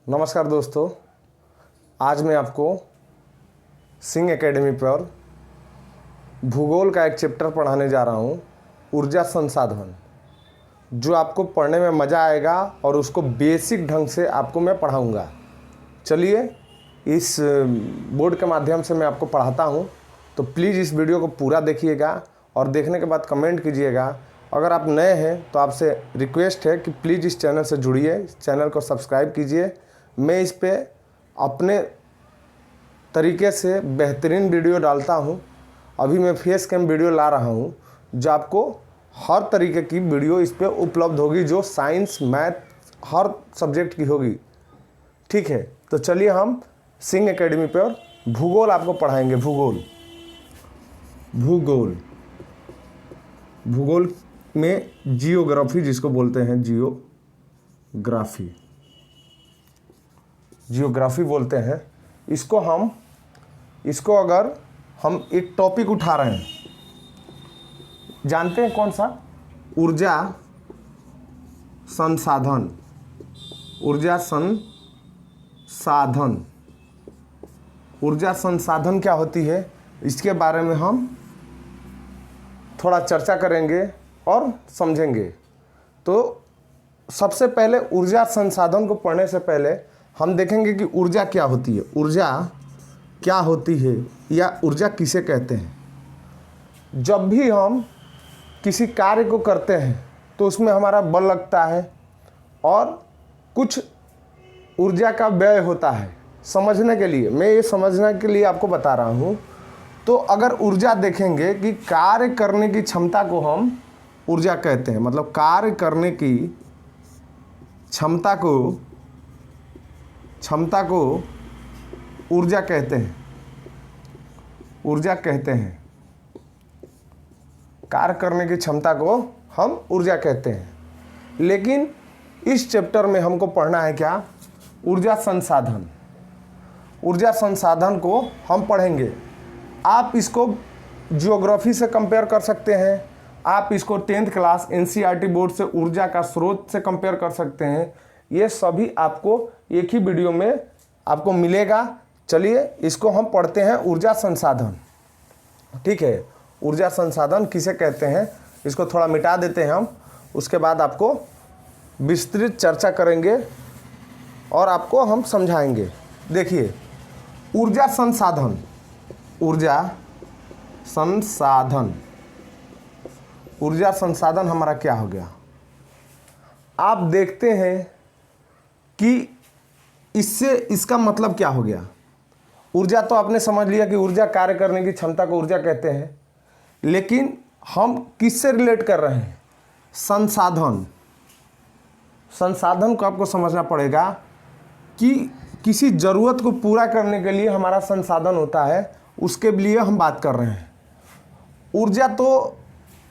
नमस्कार दोस्तों, आज मैं आपको सिंह एकेडमी पर भूगोल का एक चैप्टर पढ़ाने जा रहा हूँ, ऊर्जा संसाधन, जो आपको पढ़ने में मज़ा आएगा और उसको बेसिक ढंग से आपको मैं पढ़ाऊँगा। चलिए, इस बोर्ड के माध्यम से मैं आपको पढ़ाता हूँ, तो प्लीज़ इस वीडियो को पूरा देखिएगा और देखने के बाद कमेंट कीजिएगा। अगर आप नए हैं तो आपसे रिक्वेस्ट है कि प्लीज़ इस चैनल से जुड़िए, इस चैनल को सब्सक्राइब कीजिए। मैं इस पे अपने तरीके से बेहतरीन वीडियो डालता हूँ। अभी मैं फेस कैम वीडियो ला रहा हूँ, जो आपको हर तरीके की वीडियो इस पे उपलब्ध होगी, जो साइंस मैथ हर सब्जेक्ट की होगी। ठीक है, तो चलिए हम सिंह एकेडमी पर भूगोल आपको पढ़ाएंगे। भूगोल में जियोग्राफी, जिसको बोलते हैं जियोग्राफी बोलते हैं इसको अगर हम एक टॉपिक उठा रहे हैं, जानते हैं कौन सा? ऊर्जा संसाधन क्या होती है, इसके बारे में हम थोड़ा चर्चा करेंगे और समझेंगे। तो सबसे पहले ऊर्जा संसाधन को पढ़ने से पहले हम देखेंगे कि ऊर्जा क्या होती है या ऊर्जा किसे कहते हैं। जब भी हम किसी कार्य को करते हैं तो उसमें हमारा बल लगता है और कुछ ऊर्जा का व्यय होता है। समझने के लिए, मैं ये समझने के लिए आपको बता रहा हूँ। तो अगर ऊर्जा देखेंगे कि कार्य करने की क्षमता को हम ऊर्जा कहते हैं, मतलब कार्य करने की क्षमता को ऊर्जा कहते हैं। कार्य करने की क्षमता को हम ऊर्जा कहते हैं। लेकिन इस चैप्टर में हमको पढ़ना है क्या? ऊर्जा संसाधन को हम पढ़ेंगे। आप इसको ज्योग्राफी से कंपेयर कर सकते हैं, आप इसको 10th क्लास NCERT बोर्ड से ऊर्जा का स्रोत से कंपेयर कर सकते हैं। ये सभी आपको एक ही वीडियो में आपको मिलेगा। चलिए, इसको हम पढ़ते हैं, ऊर्जा संसाधन। ठीक है, ऊर्जा संसाधन किसे कहते हैं, इसको थोड़ा मिटा देते हैं हम, उसके बाद आपको विस्तृत चर्चा करेंगे और आपको हम समझाएंगे। देखिए, ऊर्जा संसाधन हमारा क्या हो गया? आप देखते हैं कि इसका मतलब क्या हो गया। ऊर्जा तो आपने समझ लिया कि ऊर्जा, कार्य करने की क्षमता को ऊर्जा कहते हैं, लेकिन हम किससे रिलेट कर रहे हैं? संसाधन को आपको समझना पड़ेगा कि किसी ज़रूरत को पूरा करने के लिए हमारा संसाधन होता है, उसके लिए हम बात कर रहे हैं। ऊर्जा तो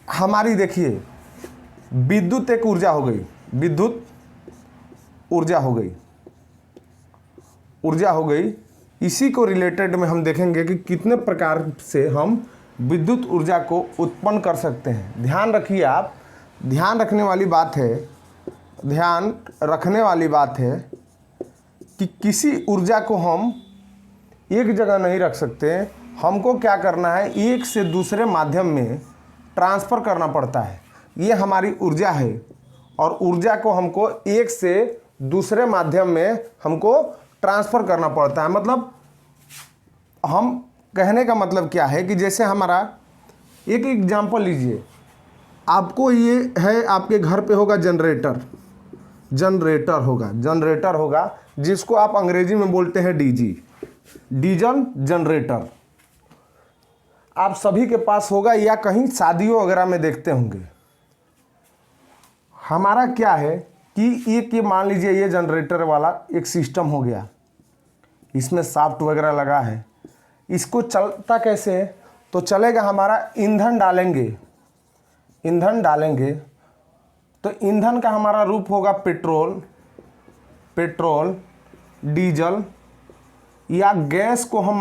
हमारी, देखिए, विद्युत एक ऊर्जा हो गई, ऊर्जा हो गई। इसी को रिलेटेड में हम देखेंगे कि कितने प्रकार से हम विद्युत ऊर्जा को उत्पन्न कर सकते हैं। ध्यान रखिए, आप ध्यान रखने वाली बात है कि किसी ऊर्जा को हम एक जगह नहीं रख सकते। हमको क्या करना है, एक से दूसरे माध्यम में ट्रांसफ़र करना पड़ता है। ये हमारी ऊर्जा है और ऊर्जा को हमको एक से दूसरे माध्यम में हमको ट्रांसफ़र करना पड़ता है। मतलब हम कहने का मतलब क्या है कि जैसे हमारा एक एग्जांपल लीजिए, आपको ये है, आपके घर पे होगा जनरेटर होगा, जिसको आप अंग्रेजी में बोलते हैं डीजल जनरेटर। आप सभी के पास होगा या कहीं शादियों वगैरह में देखते होंगे। हमारा क्या है कि ये मान लीजिए, ये जनरेटर वाला एक सिस्टम हो गया, इसमें शाफ्ट वगैरह लगा है। इसको चलता कैसे है? तो चलेगा, हमारा ईंधन डालेंगे तो ईंधन का हमारा रूप होगा पेट्रोल, डीजल या गैस को हम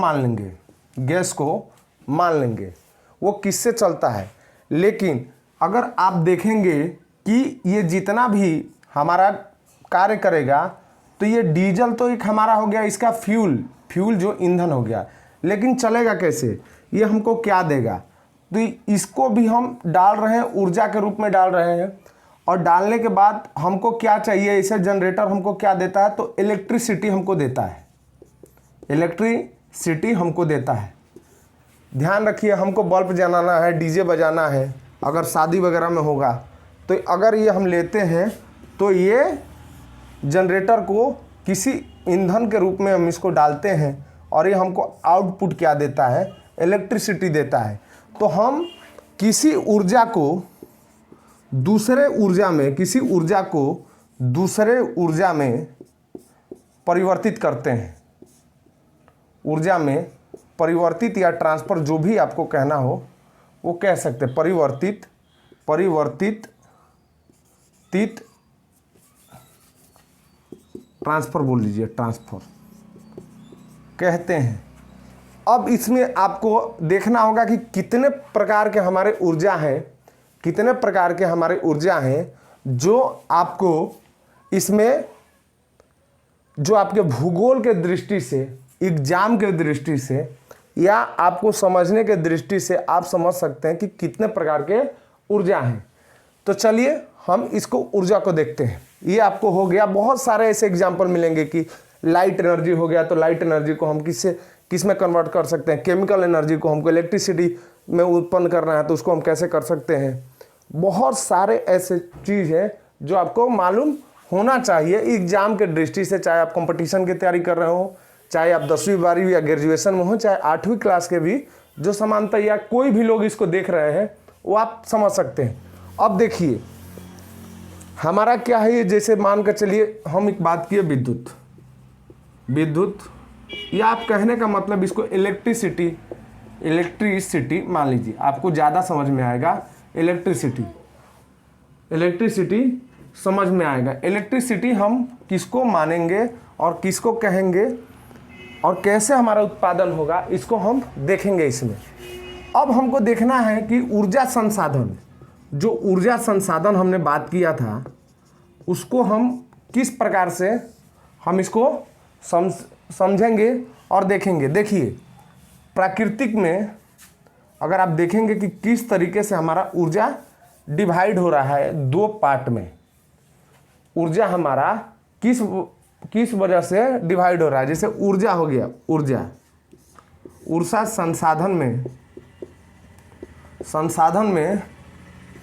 मान लेंगे। वो किससे चलता है? लेकिन अगर आप देखेंगे कि ये जितना भी हमारा कार्य करेगा तो ये डीजल तो एक हमारा हो गया इसका फ्यूल जो ईंधन हो गया, लेकिन चलेगा कैसे, ये हमको क्या देगा, तो इसको भी हम डाल रहे हैं, ऊर्जा के रूप में डाल रहे हैं। और डालने के बाद हमको क्या चाहिए, इसे जनरेटर हमको क्या देता है, तो इलेक्ट्रिसिटी हमको देता है, इलेक्ट्रिसिटी हमको देता है। ध्यान रखिए, हमको बल्ब जलाना है, डीजे बजाना है, अगर शादी वगैरह में होगा, तो अगर ये हम लेते हैं तो ये जनरेटर को किसी ईंधन के रूप में हम इसको डालते हैं और ये हमको आउटपुट क्या देता है, इलेक्ट्रिसिटी देता है। तो हम किसी ऊर्जा को दूसरे ऊर्जा में, किसी ऊर्जा को दूसरे ऊर्जा में परिवर्तित करते हैं, ऊर्जा में परिवर्तित या ट्रांसफर, जो भी आपको कहना हो वो कह सकते हैं। परिवर्तित ट्रांसफर बोल लीजिए, ट्रांसफर कहते हैं। अब इसमें आपको देखना होगा कि कितने प्रकार के हमारे ऊर्जा हैं, कितने प्रकार के हमारे ऊर्जा हैं जो आपको इसमें, जो आपके भूगोल के दृष्टि से, एग्जाम के दृष्टि से या आपको समझने के दृष्टि से आप समझ सकते हैं कि कितने प्रकार के ऊर्जा हैं। तो चलिए हम इसको ऊर्जा को देखते हैं। ये आपको हो गया, बहुत सारे ऐसे एग्जाम्पल मिलेंगे कि लाइट एनर्जी हो गया, तो लाइट एनर्जी को हम किस में कन्वर्ट कर सकते हैं, केमिकल एनर्जी को हमको इलेक्ट्रिसिटी में उत्पन्न करना है तो उसको हम कैसे कर सकते हैं। बहुत सारे ऐसे चीज़ हैं जो आपको मालूम होना चाहिए एग्जाम के दृष्टि से, चाहे आप कंपटीशन की तैयारी कर रहे हो, चाहे आप 10वीं 12वीं या ग्रेजुएशन में हो, चाहे 8वीं क्लास के भी जो समानता या कोई भी लोग इसको देख रहे हैं वो आप समझ सकते हैं। अब देखिए हमारा क्या है, ये जैसे मान कर चलिए हम एक बात किए विद्युत या आप कहने का मतलब इसको इलेक्ट्रिसिटी मान लीजिए, आपको ज़्यादा समझ में आएगा। इलेक्ट्रिसिटी समझ में आएगा। इलेक्ट्रिसिटी हम किसको मानेंगे और किसको कहेंगे और कैसे हमारा उत्पादन होगा, इसको हम देखेंगे इसमें। अब हमको देखना है कि ऊर्जा संसाधन, जो ऊर्जा संसाधन हमने बात किया था उसको हम किस प्रकार से हम इसको समझेंगे और देखेंगे। देखिए प्राकृतिक में अगर आप देखेंगे कि किस तरीके से हमारा ऊर्जा डिवाइड हो रहा है दो पार्ट में, ऊर्जा हमारा किस वजह से डिवाइड हो रहा है। जैसे ऊर्जा हो गया, ऊर्जा संसाधन में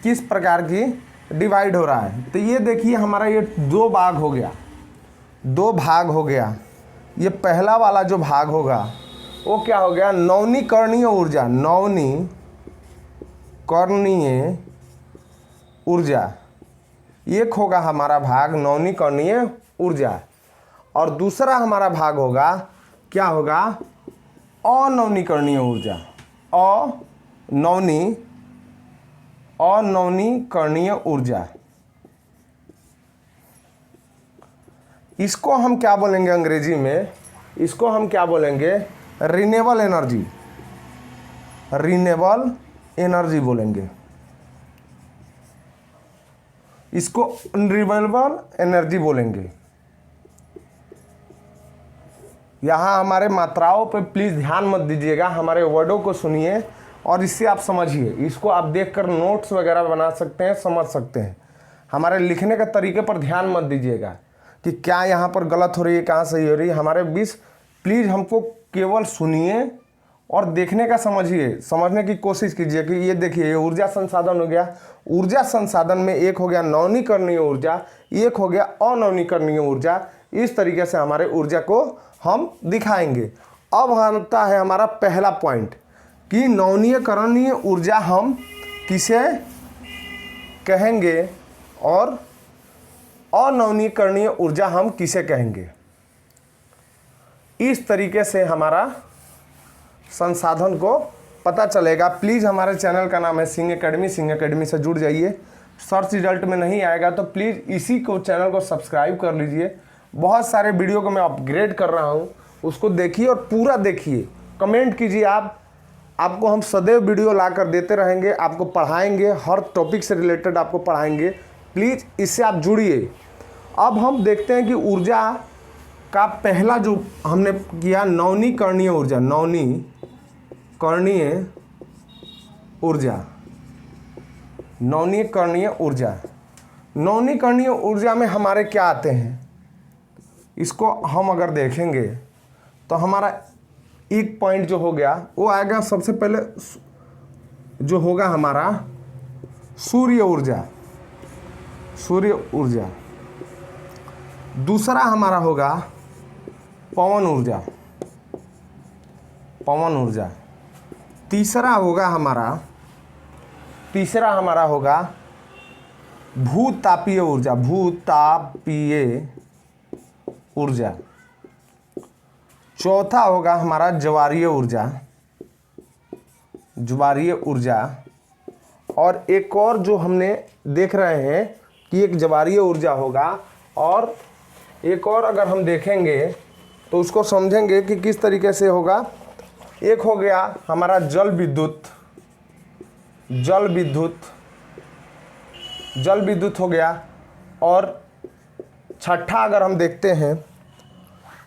किस प्रकार की डिवाइड हो रहा है। तो ये देखिए हमारा ये दो भाग हो गया। ये पहला वाला जो भाग होगा वो क्या हो गया, नवीकरणीय ऊर्जा। एक होगा हमारा भाग नवीकरणीय ऊर्जा और दूसरा हमारा भाग होगा क्या होगा, अनवीकरणीय ऊर्जा। अनवीकरणीय ऊर्जा, इसको हम क्या बोलेंगे अंग्रेजी में, इसको हम क्या बोलेंगे, रिन्यूएबल एनर्जी बोलेंगे। इसको रिन्यूएबल एनर्जी बोलेंगे। यहाँ हमारे मात्राओं पे प्लीज़ ध्यान मत दीजिएगा, हमारे वर्डों को सुनिए और इससे आप समझिए। इसको आप देखकर नोट्स वगैरह बना सकते हैं, समझ सकते हैं। हमारे लिखने के तरीके पर ध्यान मत दीजिएगा कि क्या यहाँ पर गलत हो रही है, कहाँ सही हो रही है। हमारे बीच प्लीज़ हमको केवल सुनिए और देखने का समझने की कोशिश कीजिए कि ये देखिए ये ऊर्जा संसाधन हो गया। ऊर्जा संसाधन में एक हो गया नवीकरणीय ऊर्जा, एक हो गया अनवीकरणीय ऊर्जा। इस तरीके से हमारे ऊर्जा को हम दिखाएंगे। अब आता है हमारा पहला पॉइंट कि नवीकरणीय ऊर्जा हम किसे कहेंगे और अनवीकरणीय ऊर्जा हम किसे कहेंगे। इस तरीके से हमारा संसाधन को पता चलेगा। प्लीज़ हमारे चैनल का नाम है सिंह एकेडमी से जुड़ जाइए। सर्च रिजल्ट में नहीं आएगा तो प्लीज़ इसी को चैनल को सब्सक्राइब कर लीजिए। बहुत सारे वीडियो को मैं अपग्रेड कर रहा हूँ, उसको देखिए और पूरा देखिए, कमेंट कीजिए। आपको हम सदैव वीडियो ला कर देते रहेंगे, आपको पढ़ाएंगे, हर टॉपिक से रिलेटेड आपको पढ़ाएंगे। प्लीज़ इससे आप जुड़िए। अब हम देखते हैं कि ऊर्जा का पहला जो हमने किया नवनीकरणीय ऊर्जा, नवनीकरणीय ऊर्जा, नवनीकरणीय ऊर्जा। नवनीकरणीय ऊर्जा में हमारे क्या आते हैं, इसको हम अगर देखेंगे तो हमारा एक पॉइंट जो हो गया वो आएगा सबसे पहले जो होगा हमारा सूर्य ऊर्जा, सूर्य ऊर्जा। दूसरा हमारा होगा पवन ऊर्जा, पवन ऊर्जा। तीसरा हमारा होगा भूतापीय ऊर्जा, भूतापीय ऊर्जा। चौथा होगा हमारा ज्वारीय ऊर्जा, ज्वारीय ऊर्जा। और एक और जो हमने देख रहे हैं कि एक ज्वारीय ऊर्जा होगा, और एक और अगर हम देखेंगे तो उसको समझेंगे कि किस तरीके से होगा। एक हो गया हमारा जल विद्युत, जल विद्युत हो गया। और छठा अगर हम देखते हैं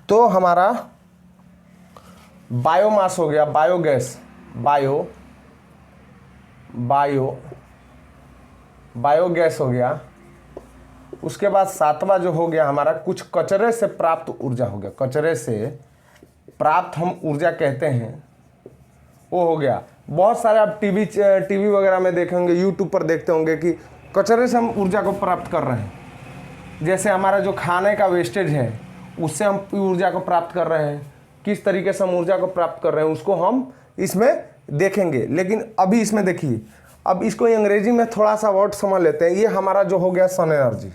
तो हमारा बायोमास हो गया, बायोगैस, बायोगैस हो गया। उसके बाद सातवां जो हो गया हमारा कुछ कचरे से प्राप्त ऊर्जा हो गया, कचरे से प्राप्त हम ऊर्जा कहते हैं, वो हो गया। बहुत सारे आप टीवी वगैरह में देखेंगे, यूट्यूब पर देखते होंगे कि कचरे से हम ऊर्जा को प्राप्त कर रहे हैं। जैसे हमारा जो खाने का वेस्टेज है उससे हम ऊर्जा को प्राप्त कर रहे हैं, किस तरीके से हम ऊर्जा को प्राप्त कर रहे हैं उसको हम इसमें देखेंगे। लेकिन अभी इसमें देखिए, अब इसको अंग्रेजी में थोड़ा सा वर्ड समझ लेते हैं। ये हमारा जो हो गया सन एनर्जी,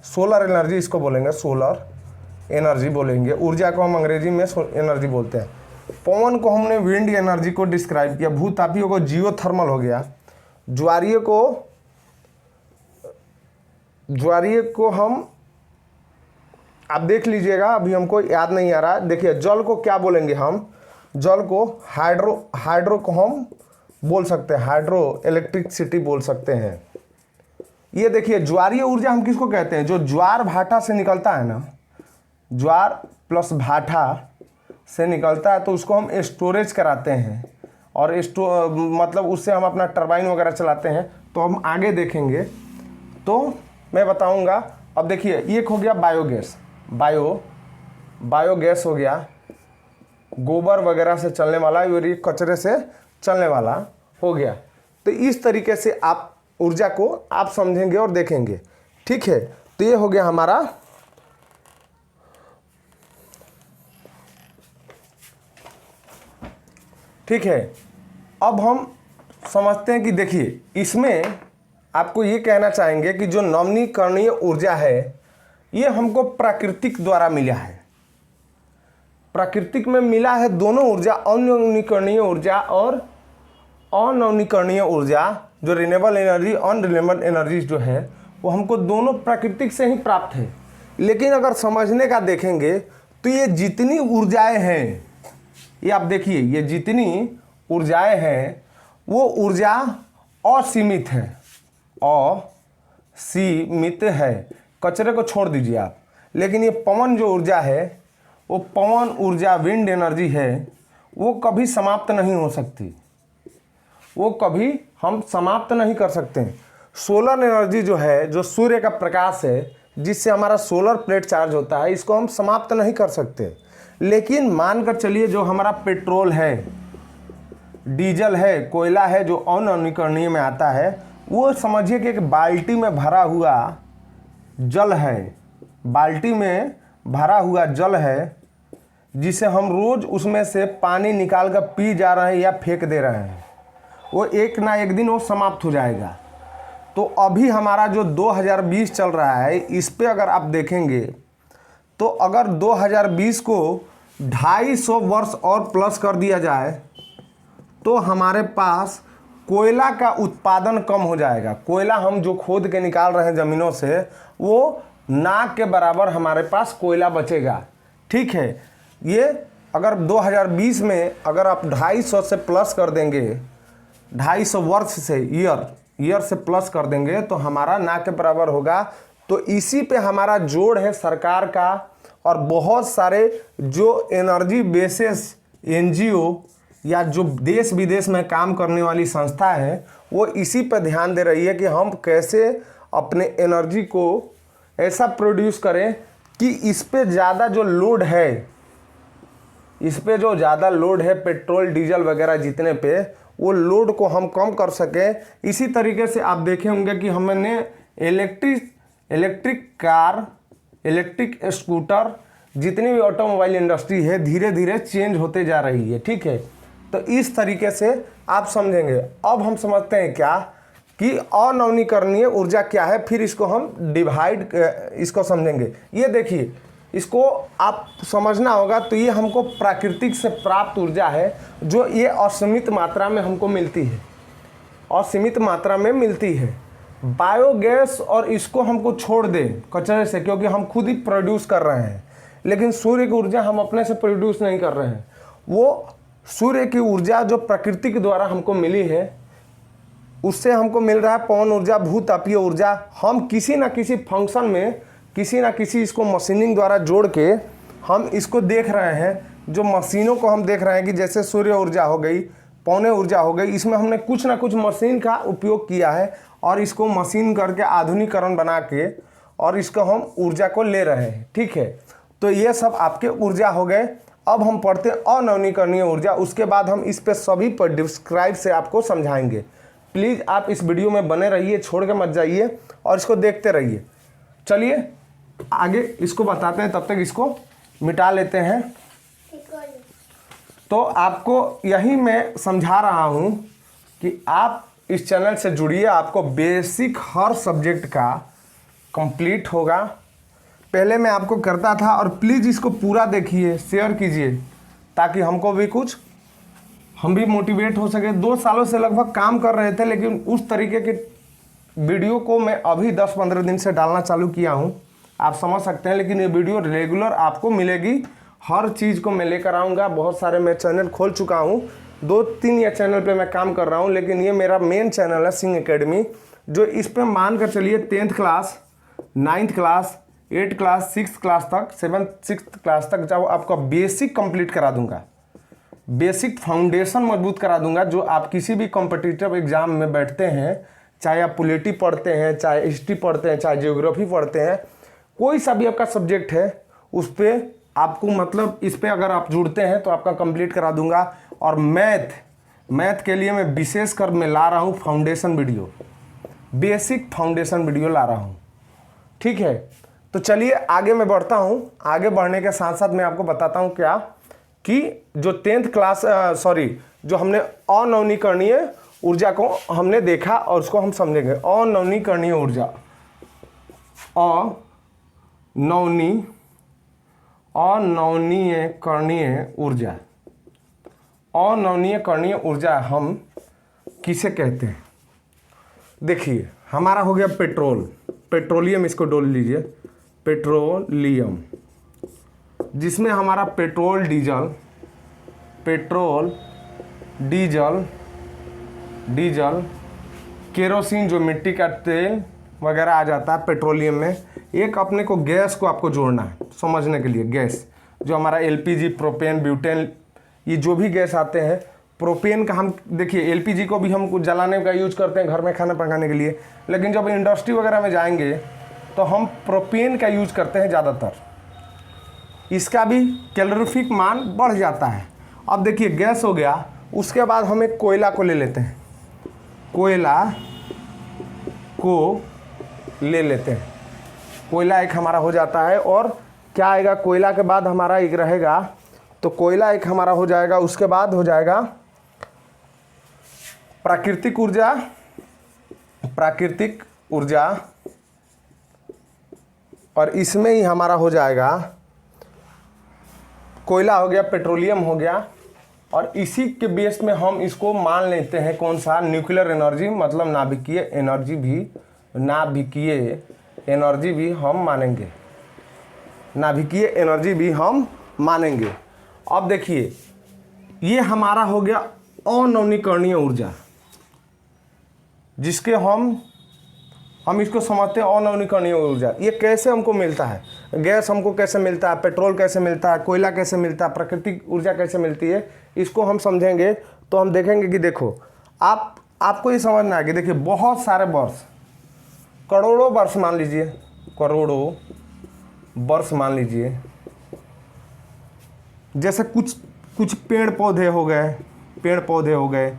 सोलर एनर्जी इसको बोलेंगे, सोलर एनर्जी बोलेंगे। ऊर्जा को हम अंग्रेजी में एनर्जी बोलते हैं। पवन को हमने विंड एनर्जी को डिस्क्राइब किया, भूतापीय को जियोथर्मल हो गया, ज्वारीय को हम आप देख लीजिएगा, अभी हमको याद नहीं आ रहा। देखिए जल को क्या बोलेंगे हम, जल को हाइड्रो को हम बोल सकते हैं, हाइड्रो इलेक्ट्रिसिटी बोल सकते हैं। ये देखिए ज्वारीय ऊर्जा हम किसको कहते हैं, जो ज्वार भाटा से निकलता है ना, ज्वार प्लस भाटा से निकलता है तो उसको हम स्टोरेज कराते हैं, और मतलब उससे हम अपना टरबाइन वगैरह चलाते हैं। तो हम आगे देखेंगे तो मैं बताऊंगा। अब देखिए एक हो गया बायोगैस, बायोगैस हो गया, गोबर वगैरह से चलने वाला, और ये कचरे से चलने वाला हो गया। तो इस तरीके से आप ऊर्जा को आप समझेंगे और देखेंगे, ठीक है। तो ये हो गया हमारा ठीक है। अब हम समझते हैं कि देखिए इसमें आपको ये कहना चाहेंगे कि जो नवनीकरणीय ऊर्जा है ये हमको प्राकृतिक द्वारा मिला है। प्राकृतिक में मिला है दोनों ऊर्जा, अनवनीकरणीय ऊर्जा और अनवनीकरणीय ऊर्जा, जो रिन्यूएबल एनर्जी, अनरिन्यूएबल एनर्जी जो है वो हमको दोनों प्राकृतिक से ही प्राप्त है। लेकिन अगर समझने का देखेंगे तो ये जितनी ऊर्जाएं हैं, ये आप देखिए, ये जितनी ऊर्जाएं हैं वो ऊर्जा असीमित है, असीमित है। कचरे को छोड़ दीजिए आप। लेकिन ये पवन जो ऊर्जा है, वो पवन ऊर्जा, विंड एनर्जी है, वो कभी समाप्त नहीं हो सकती, वो कभी हम समाप्त नहीं कर सकते। सोलर एनर्जी जो है, जो सूर्य का प्रकाश है जिससे हमारा सोलर प्लेट चार्ज होता है, इसको हम समाप्त नहीं कर सकते। लेकिन मानकर चलिए जो हमारा पेट्रोल है, डीजल है, कोयला है, जो अनवनीकरणीय में आता है, वो समझिए कि एक बाल्टी में भरा हुआ जल है, बाल्टी में भरा हुआ जल है, जिसे हम रोज़ उसमें से पानी निकाल कर पी जा रहे हैं या फेंक दे रहे हैं। वो एक ना एक दिन वो समाप्त हो जाएगा। तो अभी हमारा जो 2020 चल रहा है, इस पे अगर आप देखेंगे तो अगर 2020 को 250 वर्ष और प्लस कर दिया जाए तो हमारे पास कोयला का उत्पादन कम हो जाएगा। कोयला हम जो खोद के निकाल रहे हैं ज़मीनों से, वो नाक के बराबर हमारे पास कोयला बचेगा, ठीक है। ये अगर 2020 में अगर आप 250 से प्लस कर देंगे, 250 वर्ष से ईयर से प्लस कर देंगे, तो हमारा ना के बराबर होगा तो इसी पे हमारा जोड़ है सरकार का और बहुत सारे जो एनर्जी बेसिस एनजीओ या जो देश विदेश में काम करने वाली संस्था है वो इसी पर ध्यान दे रही है कि हम कैसे अपने एनर्जी को ऐसा प्रोड्यूस करें कि इस पे ज़्यादा जो लोड है, इस पे जो ज़्यादा लोड है पेट्रोल डीजल वगैरह जितने पे, वो लोड को हम कम कर सकें। इसी तरीके से आप देखे होंगे कि हमने इलेक्ट्रिक कार, इलेक्ट्रिक स्कूटर, जितनी भी ऑटोमोबाइल इंडस्ट्री है धीरे धीरे चेंज होते जा रही है। ठीक है, तो इस तरीके से आप समझेंगे। अब हम समझते हैं क्या कि अनवीकरणीय ऊर्जा क्या है, फिर इसको हम डिवाइड इसको समझेंगे। ये देखिए, इसको आप समझना होगा। तो ये हमको प्राकृतिक से प्राप्त ऊर्जा है जो ये असीमित मात्रा में हमको मिलती है, असीमित मात्रा में मिलती है बायोगैस। और इसको हमको छोड़ दें कचरे से, क्योंकि हम खुद ही प्रोड्यूस कर रहे हैं। लेकिन सूर्य की ऊर्जा हम अपने से प्रोड्यूस नहीं कर रहे हैं। वो सूर्य की ऊर्जा जो प्रकृति के द्वारा हमको मिली है, उससे हमको मिल रहा है पवन ऊर्जा, भूतापीय ऊर्जा। हम किसी ना किसी फंक्शन में, किसी ना किसी इसको मशीनिंग द्वारा जोड़ के हम इसको देख रहे हैं। जो मशीनों को हम देख रहे हैं कि जैसे सूर्य ऊर्जा हो गई, पवन ऊर्जा हो गई, इसमें हमने कुछ ना कुछ मशीन का उपयोग किया है और इसको मशीन करके आधुनिकीकरण बना के और इसको हम ऊर्जा को ले रहे हैं। ठीक है, तो ये सब आपके ऊर्जा हो गए। अब हम पढ़ते हैं अनवीकरणीय ऊर्जा। उसके बाद हम इस पे सभी पर डिस्क्राइब से आपको समझाएंगे। प्लीज़ आप इस वीडियो में बने रहिए, छोड़ के मत जाइए और इसको देखते रहिए। चलिए आगे इसको बताते हैं, तब तक इसको मिटा लेते हैं। तो आपको यही मैं समझा रहा हूँ कि आप इस चैनल से जुड़िए, आपको बेसिक हर सब्जेक्ट का कंप्लीट होगा। पहले मैं आपको करता था, और प्लीज़ इसको पूरा देखिए, शेयर कीजिए, ताकि हमको भी कुछ, हम भी मोटिवेट हो सके। 2 सालों से लगभग काम कर रहे थे, लेकिन उस तरीके के वीडियो को मैं अभी 10-15 दिन से डालना चालू किया हूँ, आप समझ सकते हैं। लेकिन ये वीडियो रेगुलर आपको मिलेगी, हर चीज़ को मैं लेकर आऊँगा। बहुत सारे मैं चैनल खोल चुका हूँ, 2-3 या चैनल पे मैं काम कर रहा हूँ, लेकिन ये मेरा मेन चैनल है सिंह एकेडमी, जो इस पर मान कर चलिए 10th class, 9th class, 8th class, 6th class तक, 6th क्लास तक जब आपका बेसिक कंप्लीट करा दूंगा, बेसिक फाउंडेशन मजबूत करा दूंगा। जो आप किसी भी कॉम्पिटिटिव एग्जाम में बैठते हैं, चाहे आप पॉलिटी पढ़ते हैं, चाहे हिस्ट्री पढ़ते हैं, चाहे ज्योग्राफी पढ़ते हैं, कोई सा भी आपका सब्जेक्ट है, उस पर आपको मतलब इस पर अगर आप जुड़ते हैं तो आपका कंप्लीट करा दूंगा। और मैथ के लिए मैं विशेष कर मैं ला रहा हूँ foundation video, basic foundation video ला रहा हूँ। ठीक है, तो चलिए आगे मैं बढ़ता हूँ। आगे बढ़ने के साथ साथ मैं आपको बताता हूँ क्या कि जो 10th क्लास जो हमने अनवीकरणीय ऊर्जा को हमने देखा और उसको हम समझेंगे। अनवीकरणीय ऊर्जा, अनवीकरणीय ऊर्जा, अनवीकरणीय ऊर्जा हम किसे कहते हैं? देखिए, हमारा हो गया पेट्रोलियम, इसको डोल लीजिए, पेट्रोलियम, जिसमें हमारा पेट्रोल डीजल, केरोसिन जो मिट्टी का तेल वगैरह आ जाता है पेट्रोलियम में। एक अपने को गैस को आपको जोड़ना है समझने के लिए। गैस जो हमारा एलपीजी, प्रोपेन, ब्यूटेन, ये जो भी गैस आते हैं, प्रोपेन का हम देखिए, एलपीजी को भी हम कुछ जलाने का यूज करते हैं घर में खाना पकाने के लिए, लेकिन जब इंडस्ट्री वगैरह में जाएंगे तो हम प्रोपेन का यूज करते हैं ज़्यादातर। इसका भी कैलोरीफिक मान बढ़ जाता है। अब देखिए, गैस हो गया, उसके बाद हम एक कोयला को ले लेते हैं, कोयला को ले लेते हैं, कोयला एक हमारा हो जाता है। और क्या आएगा कोयला के बाद? हमारा एक रहेगा, तो कोयला एक हमारा हो जाएगा। उसके बाद हो जाएगा प्राकृतिक ऊर्जा, और इसमें ही हमारा हो जाएगा कोयला हो गया, पेट्रोलियम हो गया, और इसी के बेस में हम इसको मान लेते हैं कौन सा? न्यूक्लियर एनर्जी, मतलब नाभिकीय एनर्जी भी हम मानेंगे, नाभिकीय एनर्जी भी हम मानेंगे। अब देखिए, ये हमारा हो गया अनवीकरणीय ऊर्जा, जिसके हम हम इसको समझते हैं अनवनीकरणीय ऊर्जा। ये कैसे हमको मिलता है, गैस हमको कैसे मिलता है, पेट्रोल कैसे मिलता है, कोयला कैसे मिलता है, प्राकृतिक ऊर्जा कैसे मिलती है, इसको हम समझेंगे तो हम देखेंगे कि देखो आपको ये समझना है कि देखिए बहुत सारे वर्ष, करोड़ों वर्ष मान लीजिए, करोड़ों वर्ष मान लीजिए, जैसे कुछ पेड़ पौधे हो गए,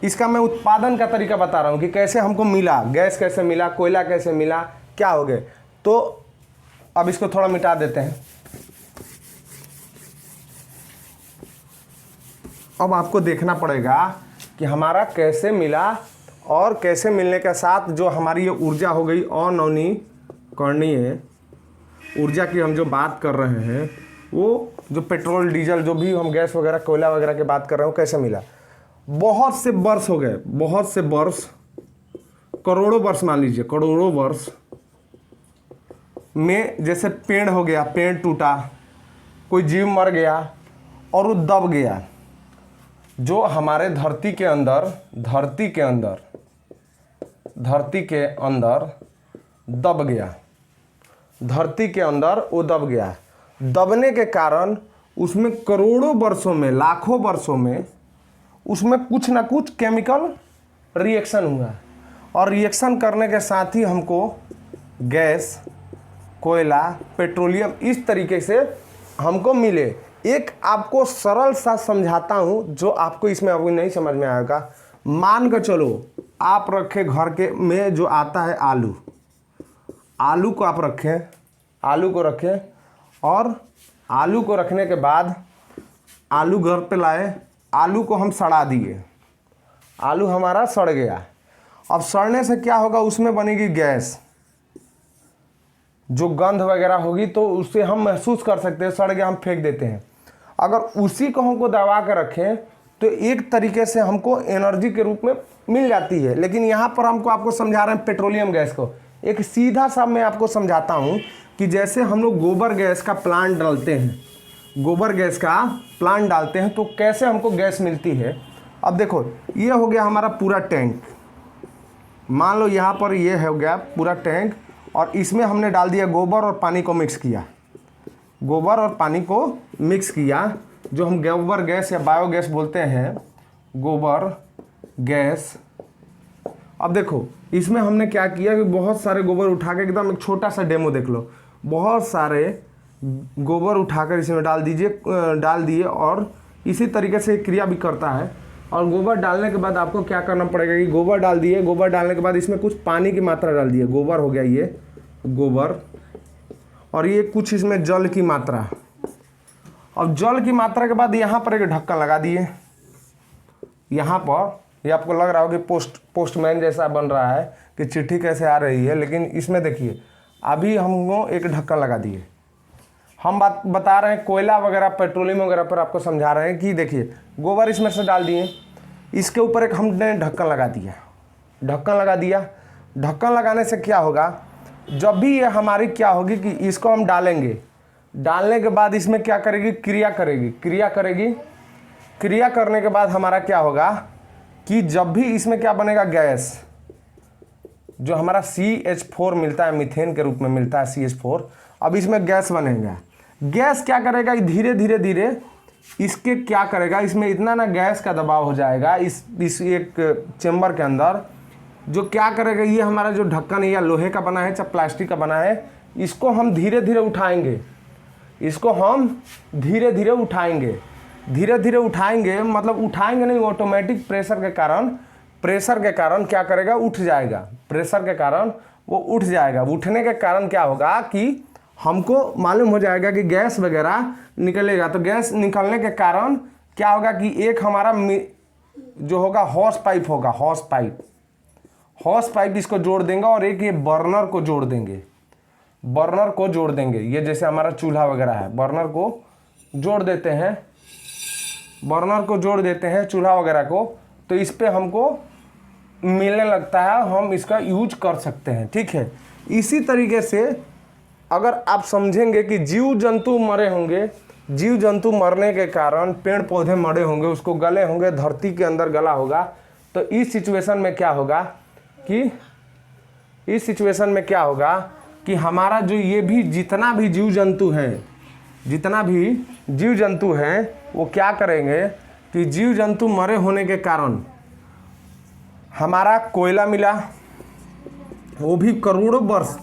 इसका मैं उत्पादन का तरीका बता रहा हूँ कि कैसे हमको मिला, गैस कैसे मिला, कोयला कैसे मिला, क्या हो गए। तो अब इसको थोड़ा मिटा देते हैं। अब आपको देखना पड़ेगा कि हमारा कैसे मिला और कैसे मिलने के साथ जो हमारी ये ऊर्जा हो गई अनवनीकरणीय ऊर्जा की हम जो बात कर रहे हैं, वो जो पेट्रोल डीजल जो भी हम गैस वगैरह कोयला वगैरह की बात कर रहे हो कैसे मिला। बहुत से वर्ष हो गए, बहुत से वर्ष, करोड़ों वर्ष मान लीजिए, करोड़ों वर्ष में जैसे पेड़ हो गया, पेड़ टूटा, कोई जीव मर गया और वो दब गया, जो हमारे धरती के अंदर दब गया, धरती के अंदर वो दब गया। दबने के कारण उसमें करोड़ों वर्षों में, लाखों वर्षों में उसमें कुछ ना कुछ केमिकल रिएक्शन हुआ और रिएक्शन करने के साथ ही हमको गैस, कोयला, पेट्रोलियम इस तरीके से हमको मिले। एक आपको सरल सा समझाता हूँ जो आपको इसमें अभी नहीं समझ में आएगा। मान कर चलो आप रखे घर के में जो आता है आलू को आप रखें, और आलू को रखने के बाद आलू घर पे लाए, आलू को हम सड़ा दिए, आलू हमारा सड़ गया। अब सड़ने से क्या होगा, उसमें बनेगी गैस, जो गंध वगैरह होगी तो उससे हम महसूस कर सकते हैं, सड़ गया हम फेंक देते हैं। अगर उसी को हमको दबा कर रखें तो एक तरीके से हमको एनर्जी के रूप में मिल जाती है। लेकिन यहाँ पर हमको आपको समझा रहे हैं पेट्रोलियम गैस को। एक सीधा सा मैं आपको समझाता हूँ कि जैसे हम लोग गोबर गैस का प्लांट डालते हैं, तो कैसे हमको गैस मिलती है। अब देखो ये हो गया हमारा पूरा टैंक, मान लो यहाँ पर ये हो गया पूरा टैंक, और इसमें हमने डाल दिया गोबर और पानी को मिक्स किया, जो हम गोबर गैस या बायोगैस बोलते हैं, गोबर गैस। अब देखो इसमें हमने क्या किया कि बहुत सारे गोबर उठा के, एकदम एक छोटा सा डेमो देख लो, बहुत सारे गोबर उठाकर इसमें डाल दिए और इसी तरीके से क्रिया भी करता है। और गोबर डालने के बाद आपको क्या करना पड़ेगा कि गोबर डाल दिए, गोबर डालने के बाद इसमें कुछ पानी की मात्रा डाल दिए, गोबर हो गया ये गोबर, और ये कुछ इसमें जल की मात्रा। अब जल की मात्रा के बाद यहाँ पर एक ढक्कन लगा दिए, यहाँ पर ये आपको लग रहा हो कि पोस्टमैन जैसा बन रहा है कि चिट्ठी कैसे आ रही है, लेकिन इसमें देखिए अभी हमको एक ढक्कन लगा दिए। हम बात बता रहे हैं कोयला वगैरह, पेट्रोलियम वगैरह पर आपको समझा रहे हैं कि देखिए गोबर इसमें से डाल दिए, इसके ऊपर एक हमने ढक्कन लगा दिया। ढक्कन लगाने से क्या होगा, जब भी ये हमारी क्या होगी कि इसको हम डालेंगे, डालने के बाद इसमें क्या करेगी, क्रिया करने के बाद हमारा क्या होगा कि जब भी इसमें क्या बनेगा, गैस, जो हमारा CH4 मिलता है, मीथेन के रूप में मिलता है CH4। अब इसमें गैस बनेगा, गैस क्या करेगा, धीरे इसके क्या करेगा, इसमें इतना ना गैस का दबाव हो जाएगा इस एक चेम्बर के अंदर, जो क्या करेगा, ये हमारा जो ढक्कन है या लोहे का बना है चाहे प्लास्टिक का बना है, इसको हम धीरे धीरे उठाएंगे, मतलब उठाएंगे नहीं, ऑटोमेटिक प्रेशर के कारण क्या करेगा, उठ जाएगा, प्रेशर के कारण वो उठ जाएगा। उठने के कारण क्या होगा कि हमको मालूम हो जाएगा कि गैस वगैरह निकलेगा। तो गैस निकलने के कारण क्या होगा कि एक हमारा जो होगा हॉस पाइप इसको जोड़ देंगे, और एक ये बर्नर को जोड़ देंगे। ये जैसे हमारा चूल्हा वगैरह है, बर्नर को जोड़ देते हैं चूल्हा वगैरह को, तो इस पे हमको मिलने लगता है, हम इसका यूज कर सकते हैं। ठीक है, इसी तरीके से अगर आप समझेंगे कि जीव जंतु मरने के कारण पेड़ पौधे मरे होंगे, उसको गले होंगे, धरती के अंदर गला होगा, तो इस सिचुएशन में क्या होगा कि इस सिचुएशन में क्या होगा कि हमारा जो ये भी जितना भी जीव जंतु हैं वो क्या करेंगे कि जीव जंतु मरे होने के कारण हमारा कोयला मिला, वो भी करोड़ों वर्ष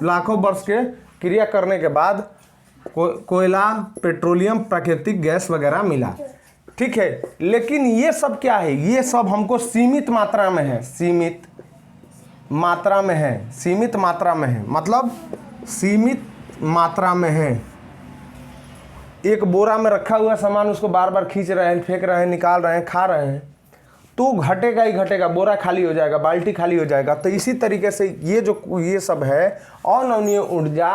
लाखों वर्ष के क्रिया करने के बाद कोयला, पेट्रोलियम, प्राकृतिक गैस वगैरह मिला, ठीक है। लेकिन ये सब क्या है, ये सब हमको सीमित मात्रा में है, सीमित मात्रा में है, मतलब सीमित मात्रा में है। एक बोरा में रखा हुआ सामान उसको बार बार खींच रहे हैं, फेंक रहे हैं, निकाल रहे हैं, खा रहे हैं, तो घटेगा ही घटेगा, बोरा खाली हो जाएगा, बाल्टी खाली हो जाएगा। तो इसी तरीके से ये सब है अनवीनीय ऊर्जा,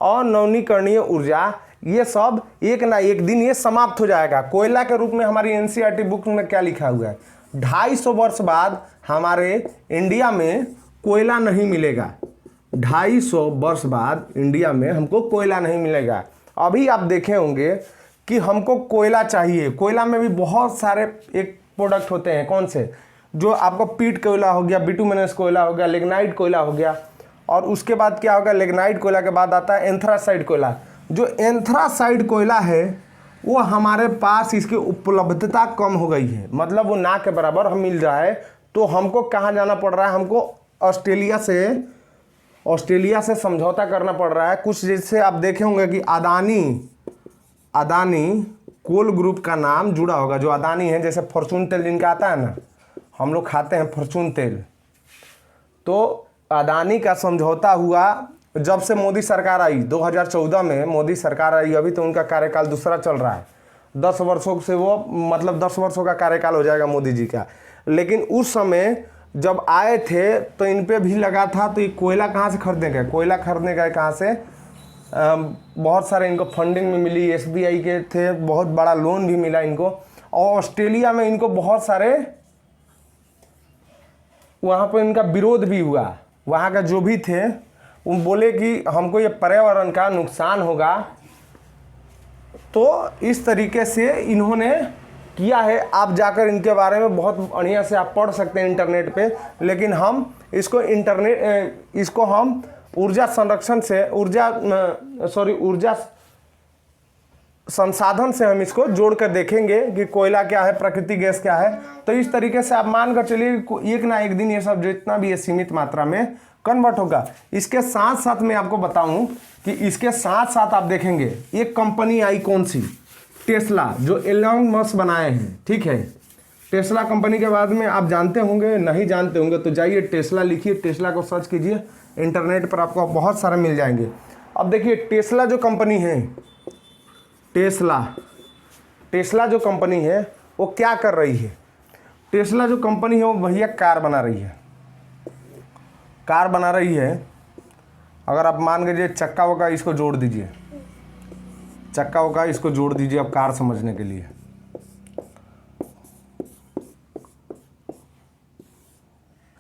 अनवीनीकरणीय ऊर्जा, ये सब एक ना एक दिन ये समाप्त हो जाएगा। कोयला के रूप में हमारी एनसीईआरटी बुक में क्या लिखा हुआ है, 250 वर्ष बाद हमारे इंडिया में कोयला नहीं मिलेगा। 250 वर्ष बाद इंडिया में हमको कोयला नहीं मिलेगा। अभी आप देखे होंगे कि हमको कोयला चाहिए, कोयला में भी बहुत सारे एक प्रोडक्ट होते हैं, कौन से, जो आपको पीट कोयला हो गया, बिटुमिनस कोयला हो गया, लिग्नाइट कोयला हो गया, और उसके बाद क्या होगा, लिग्नाइट कोयला के बाद आता है एंथ्रासाइड कोयला। जो एंथ्रासाइड कोयला है वो हमारे पास इसकी उपलब्धता कम हो गई है, मतलब वो ना के बराबर हम मिल रहा है। तो हमको कहाँ जाना पड़ रहा है, हमको ऑस्ट्रेलिया से समझौता करना पड़ रहा है। कुछ जैसे आप देखे होंगे कि अदानी कोल ग्रुप का नाम जुड़ा होगा, जो अदानी है, जैसे फॉर्चून तेल जिनका आता है ना, हम लोग खाते हैं फॉर्चून तेल, तो अदानी का समझौता हुआ जब से मोदी सरकार आई, 2014 में मोदी सरकार आई। अभी तो उनका कार्यकाल दूसरा चल रहा है, 10 वर्षों से वो, मतलब 10 वर्षों का कार्यकाल हो जाएगा मोदी जी का। लेकिन उस समय जब आए थे तो इन पे भी लगा था, तो ये कोयला कहाँ से खरीदने गए, कोयला खरीदने गए कहाँ से, बहुत सारे इनको फंडिंग में मिली, एसबीआई के थे, बहुत बड़ा लोन भी मिला इनको, और ऑस्ट्रेलिया में इनको बहुत सारे, वहाँ पर इनका विरोध भी हुआ। वहाँ का जो भी थे वो बोले कि हमको ये पर्यावरण का नुकसान होगा, तो इस तरीके से इन्होंने किया है। आप जाकर इनके बारे में बहुत बढ़िया से आप पढ़ सकते हैं इंटरनेट पे। लेकिन हम इसको हम ऊर्जा संरक्षण से, ऊर्जा संसाधन से हम इसको जोड़ कर देखेंगे कि कोयला क्या है, प्राकृतिक गैस क्या है। तो इस तरीके से आप मान कर चलिए एक ना एक दिन ये सब जितना भी है सीमित मात्रा में कन्वर्ट होगा। इसके साथ साथ मैं आपको बताऊं कि इसके साथ साथ आप देखेंगे एक कंपनी आई, कौन सी, टेस्ला, जो एलोन मस्क बनाए हैं, ठीक है। टेस्ला कंपनी के बाद में आप जानते होंगे, नहीं जानते होंगे तो जाइए टेस्ला लिखिए, टेस्ला को सर्च कीजिए, इंटरनेट पर आपको बहुत सारे मिल जाएंगे। अब देखिए टेस्ला जो कंपनी है, टेस्ला जो कंपनी है वो क्या कर रही है। टेस्ला जो कंपनी है वो भैया कार बना रही है। अगर आप मान लीजिए चक्का वक्का इसको जोड़ दीजिए, अब कार समझने के लिए।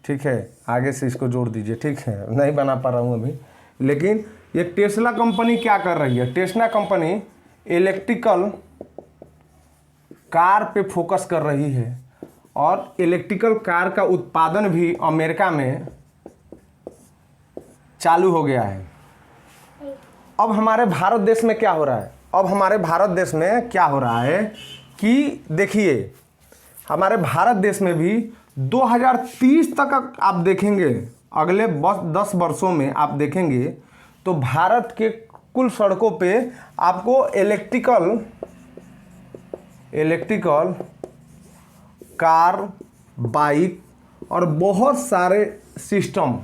ठीक है, आगे से इसको जोड़ दीजिए, ठीक है, नहीं बना पा रहा हूँ अभी। लेकिन ये टेस्ला कंपनी क्या कर रही है, टेस्ला कंपनी इलेक्ट्रिकल कार पे फोकस कर रही है, और इलेक्ट्रिकल कार का उत्पादन भी अमेरिका में चालू हो गया है। अब हमारे भारत देश में क्या हो रहा है, कि देखिए हमारे भारत देश में भी 2030 तक आप देखेंगे, अगले 10 वर्षों में आप देखेंगे तो भारत के कुल सड़कों पे आपको इलेक्ट्रिकल कार, बाइक और बहुत सारे सिस्टम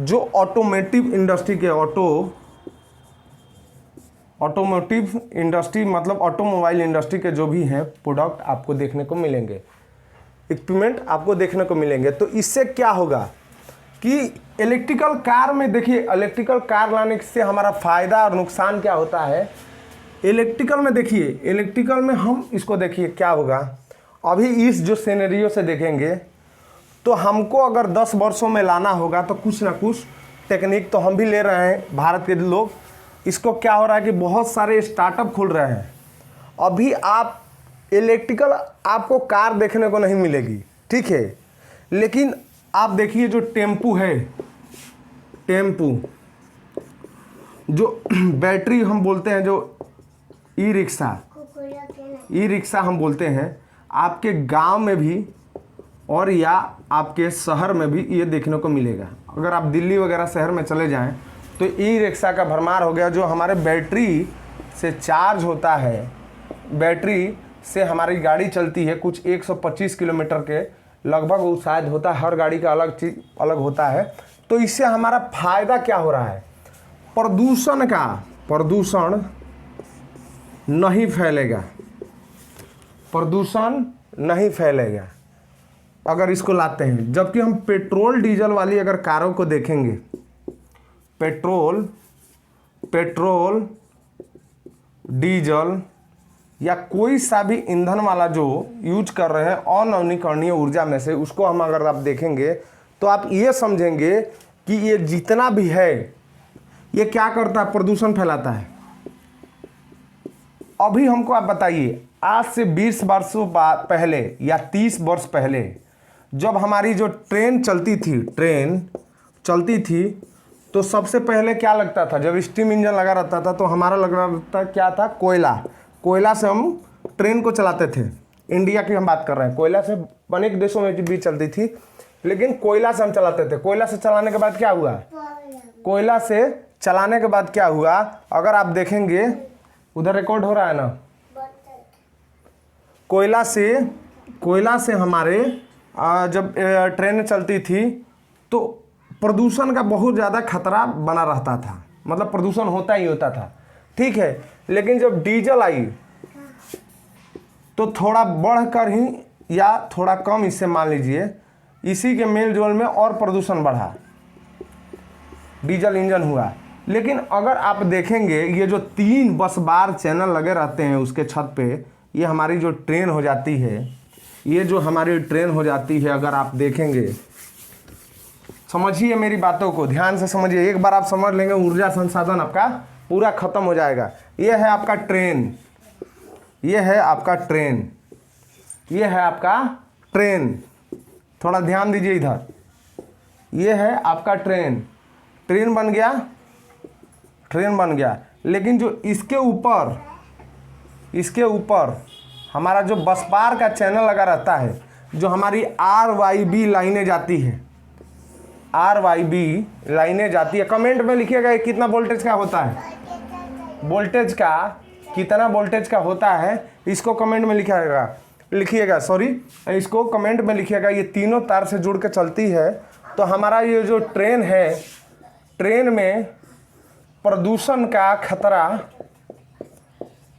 जो ऑटोमोटिव इंडस्ट्री के, ऑटोमोटिव इंडस्ट्री मतलब ऑटोमोबाइल इंडस्ट्री के जो भी हैं प्रोडक्ट आपको देखने को मिलेंगे, इक्विपमेंट आपको देखने को मिलेंगे। तो इससे क्या होगा कि इलेक्ट्रिकल कार में, देखिए इलेक्ट्रिकल कार लाने से हमारा फ़ायदा और नुकसान क्या होता है। इलेक्ट्रिकल में देखिए, इलेक्ट्रिकल में हम इसको देखिए क्या होगा। अभी इस जो सिनेरियो से देखेंगे तो हमको अगर 10 वर्षों में लाना होगा तो कुछ ना कुछ टेक्निक तो हम भी ले रहे हैं, भारत के लोग। इसको क्या हो रहा है कि बहुत सारे स्टार्टअप खुल रहे हैं। अभी आप इलेक्ट्रिकल आपको कार देखने को नहीं मिलेगी, ठीक है, लेकिन आप देखिए जो टेम्पू है, टेम्पू, जो बैटरी हम बोलते हैं, जो ई रिक्शा हम बोलते हैं, आपके गांव में भी और या आपके शहर में भी ये देखने को मिलेगा। अगर आप दिल्ली वगैरह शहर में चले जाएं तो ई रिक्शा का भरमार हो गया, जो हमारे बैटरी से चार्ज होता है। बैटरी से हमारी गाड़ी चलती है कुछ 125 किलोमीटर के लगभग, वो शायद होता है, हर गाड़ी का अलग चीज़ अलग होता है। तो इससे हमारा फायदा क्या हो रहा है? प्रदूषण नहीं फैलेगा, प्रदूषण नहीं फैलेगा अगर इसको लाते हैं। जबकि हम पेट्रोल डीजल वाली अगर कारों को देखेंगे, पेट्रोल डीजल या कोई सा भी ईंधन वाला जो यूज कर रहे हैं अनवीकरणीय ऊर्जा में से, उसको हम अगर आप देखेंगे तो आप ये समझेंगे कि ये जितना भी है ये क्या करता है? प्रदूषण फैलाता है। अभी हमको आप बताइए, आज से 20 वर्षों पहले या 30 वर्ष पहले जब हमारी जो ट्रेन चलती थी तो सबसे पहले क्या लगता था? जब स्टीम इंजन लगा रहता था तो हमारा लग रहा था क्या था? कोयला से हम ट्रेन को चलाते थे। इंडिया की हम बात कर रहे हैं, कोयला से अनेक देशों में भी चलती थी, लेकिन कोयला से हम चलाते थे। कोयला से चलाने के बाद क्या हुआ? अगर आप देखेंगे, उधर रिकॉर्ड हो रहा है ना, कोयला से हमारे जब ट्रेन चलती थी तो प्रदूषण का बहुत ज़्यादा खतरा बना रहता था, मतलब प्रदूषण होता ही होता था, ठीक है। लेकिन जब डीजल आई तो थोड़ा बढ़कर ही या थोड़ा कम, इससे मान लीजिए इसी के मेल जोल में और प्रदूषण बढ़ा, डीजल इंजन हुआ। लेकिन अगर आप देखेंगे, ये जो 3 बस बार चैनल लगे रहते हैं उसके छत पे, ये हमारी जो ट्रेन हो जाती है, अगर आप देखेंगे, समझिए मेरी बातों को, ध्यान से समझिए। एक बार आप समझ लेंगे, ऊर्जा संसाधन आपका पूरा खत्म हो जाएगा। ये है आपका ट्रेन, थोड़ा ध्यान दीजिए इधर। ये है आपका ट्रेन बन गया। लेकिन जो इसके ऊपर हमारा जो बस बार का चैनल लगा रहता है, जो हमारी RYB लाइनें जाती है। कमेंट में लिखिएगा कितना वोल्टेज का होता है, कितना वोल्टेज का होता है, इसको कमेंट में लिखिएगा। इसको कमेंट में लिखिएगा। ये तीनों तार से जुड़ के चलती है। तो हमारा ये जो ट्रेन है, ट्रेन में प्रदूषण का खतरा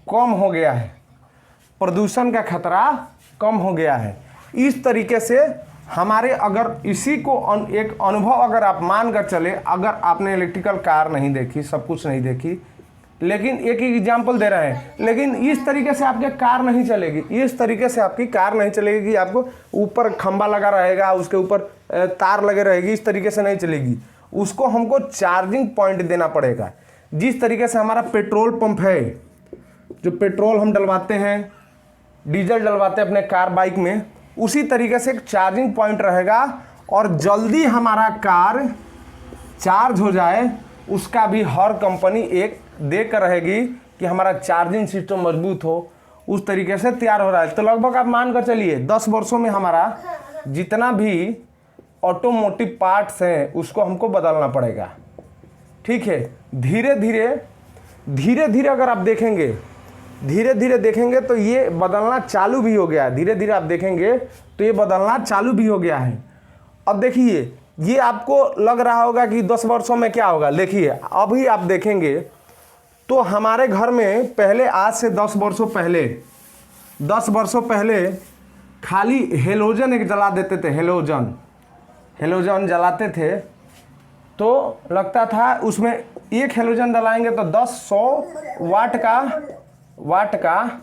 कम हो गया है। इस तरीके से हमारे, अगर इसी को एक अनुभव अगर आप मान कर चले, अगर आपने इलेक्ट्रिकल कार नहीं देखी, सब कुछ नहीं देखी, लेकिन एक एग्जाम्पल दे रहे हैं, लेकिन इस तरीके से आपकी कार नहीं चलेगी कि आपको ऊपर खंबा लगा रहेगा, उसके ऊपर तार लगे रहेगी, इस तरीके से नहीं चलेगी। उसको हमको चार्जिंग पॉइंट देना पड़ेगा। जिस तरीके से हमारा पेट्रोल पंप है, जो पेट्रोल हम डलवाते हैं, डीजल डलवाते हैं अपने कार बाइक में, उसी तरीके से एक चार्जिंग पॉइंट रहेगा। और जल्दी हमारा कार चार्ज हो जाए, उसका भी हर कंपनी एक देकर रहेगी कि हमारा चार्जिंग सिस्टम मजबूत हो, उस तरीके से तैयार हो रहा है। तो लगभग आप मान कर चलिए 10 वर्षों में हमारा जितना भी ऑटोमोटिव पार्ट्स हैं उसको हमको बदलना पड़ेगा, ठीक है। धीरे धीरे अगर आप देखेंगे, तो ये बदलना चालू भी हो गया है। धीरे धीरे आप देखेंगे तो ये बदलना चालू भी हो गया है। अब देखिए, ये आपको लग रहा होगा कि 10 वर्षों में क्या होगा। देखिए, अभी आप देखेंगे तो हमारे घर में पहले, आज से 10 वर्षों पहले खाली हेलोजन एक जला देते थे। हेलोजन जलाते थे तो लगता था उसमें एक हेलोजन जलाएंगे तो 10-100 वाट का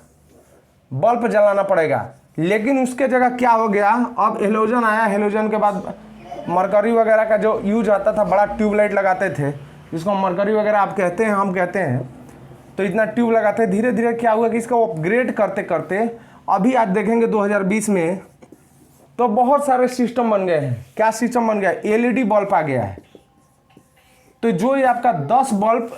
बल्ब जलाना पड़ेगा। लेकिन उसके जगह क्या हो गया, अब हेलोजन आया। हेलोजन के बाद मरकरी वगैरह का जो यूज आता था, बड़ा ट्यूबलाइट लगाते थे, जिसको मरकरी वगैरह आप कहते हैं, हम कहते हैं। तो इतना ट्यूब लगाते, धीरे धीरे क्या हुआ कि इसको अपग्रेड करते करते अभी आज देखेंगे 2020 में तो बहुत सारे सिस्टम बन गए हैं। क्या सिस्टम बन गया? LED बल्ब आ गया है। तो जो ये आपका 10 बल्ब,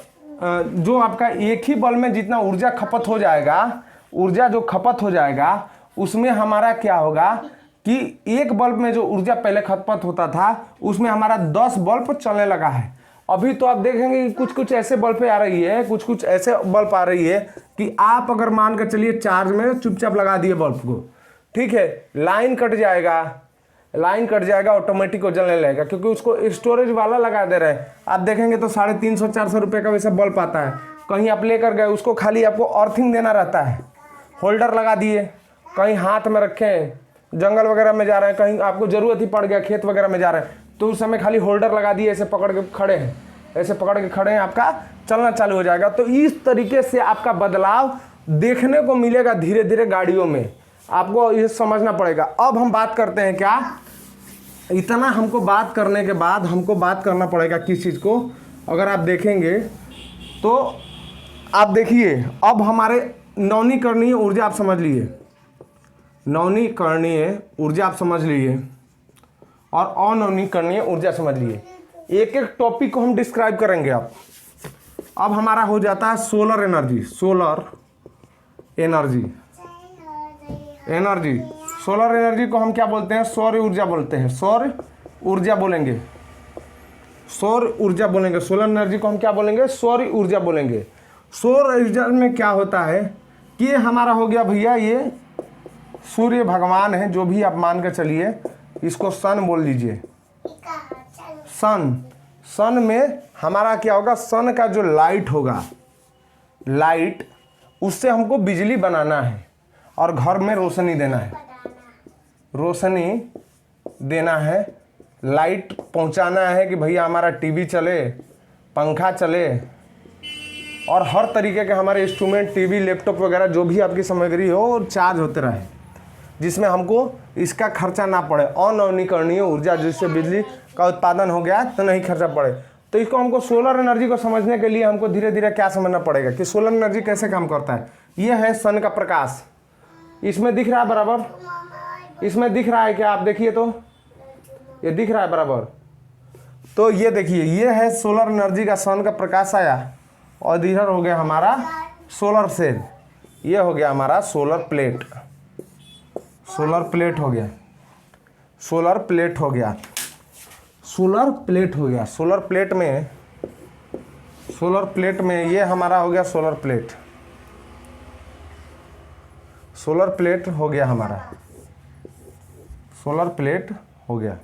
जो आपका एक ही बल्ब में जितना ऊर्जा खपत हो जाएगा, ऊर्जा जो खपत हो जाएगा उसमें हमारा क्या होगा कि एक बल्ब में जो ऊर्जा पहले खपत होता था उसमें हमारा 10 बल्ब चलने लगा है। अभी तो आप देखेंगे कि कुछ कुछ ऐसे बल्ब आ रही है, कुछ कुछ ऐसे बल्ब आ रही है कि आप अगर मान कर चलिए चार्ज में चुपचाप लगा दिए बल्ब को, ठीक है, लाइन कट जाएगा, ऑटोमेटिक वो जलने लगेगा, क्योंकि उसको स्टोरेज वाला लगा दे रहे हैं। आप देखेंगे तो 350-400 रुपये का वैसा बल्ब आता है। कहीं आप लेकर गए, उसको खाली आपको अर्थिंग देना रहता है, होल्डर लगा दिए, कहीं हाथ में रखें, जंगल वगैरह में जा रहे हैं, कहीं आपको ज़रूरत ही पड़ गया, खेत वगैरह में जा रहे हैं, तो उस समय खाली होल्डर लगा दिए, ऐसे पकड़ के खड़े हैं, ऐसे पकड़ के खड़े हैं, आपका चलना चालू हो जाएगा। तो इस तरीके से आपका बदलाव देखने को मिलेगा धीरे धीरे गाड़ियों में, आपको ये समझना पड़ेगा। अब हम बात करते हैं क्या, इतना हमको बात करने के बाद हमको बात करना पड़ेगा किस चीज़ को। अगर आप देखेंगे तो आप देखिए, अब हमारे नवीकरणीय ऊर्जा आप समझ लिए, नवीकरणीय ऊर्जा आप समझ लिए और अनवीकरणीय ऊर्जा समझ लिए। एक एक टॉपिक को हम डिस्क्राइब करेंगे। अब हमारा हो जाता है सोलर एनर्जी। सोलर एनर्जी को हम क्या बोलते हैं? सौर ऊर्जा बोलते हैं, सौर ऊर्जा बोलेंगे, सौर ऊर्जा बोलेंगे। सोलर एनर्जी को हम क्या बोलेंगे? सौर ऊर्जा बोलेंगे। सौर ऊर्जा में क्या होता है कि ये हमारा हो गया भैया, ये सूर्य भगवान है, जो भी आप मान के चलिए, इसको सन बोल लीजिए। सन में हमारा क्या होगा? सन का जो लाइट होगा, लाइट, उससे हमको बिजली बनाना है और घर में रोशनी देना है, लाइट पहुंचाना है कि भैया हमारा टीवी चले, पंखा चले और हर तरीके के हमारे इंस्ट्रूमेंट, टीवी, लैपटॉप वगैरह जो भी आपकी सामग्री हो और चार्ज होते रहे, जिसमें हमको इसका खर्चा ना पड़े। अनवीकरणीय ऊर्जा, जिससे बिजली का उत्पादन हो गया तो नहीं खर्चा पड़े। तो इसको हमको सोलर एनर्जी को समझने के लिए हमको धीरे धीरे क्या समझना पड़ेगा कि सोलर एनर्जी कैसे काम करता है। ये है सन का प्रकाश, इसमें दिख रहा है बराबर, इसमें दिख रहा है क्या? आप देखिए तो ये दिख रहा है बराबर। तो ये देखिए, ये है सोलर एनर्जी का, सन का प्रकाश आया और इधर हो गया हमारा सोलर सेल, ये हो गया हमारा सोलर प्लेट, सोलर प्लेट हो गया, सोलर प्लेट हो गया, सोलर प्लेट हो गया। सोलर प्लेट में ये हमारा हो गया सोलर प्लेट, सोलर प्लेट हो गया हमारा, सोलर प्लेट हो गया।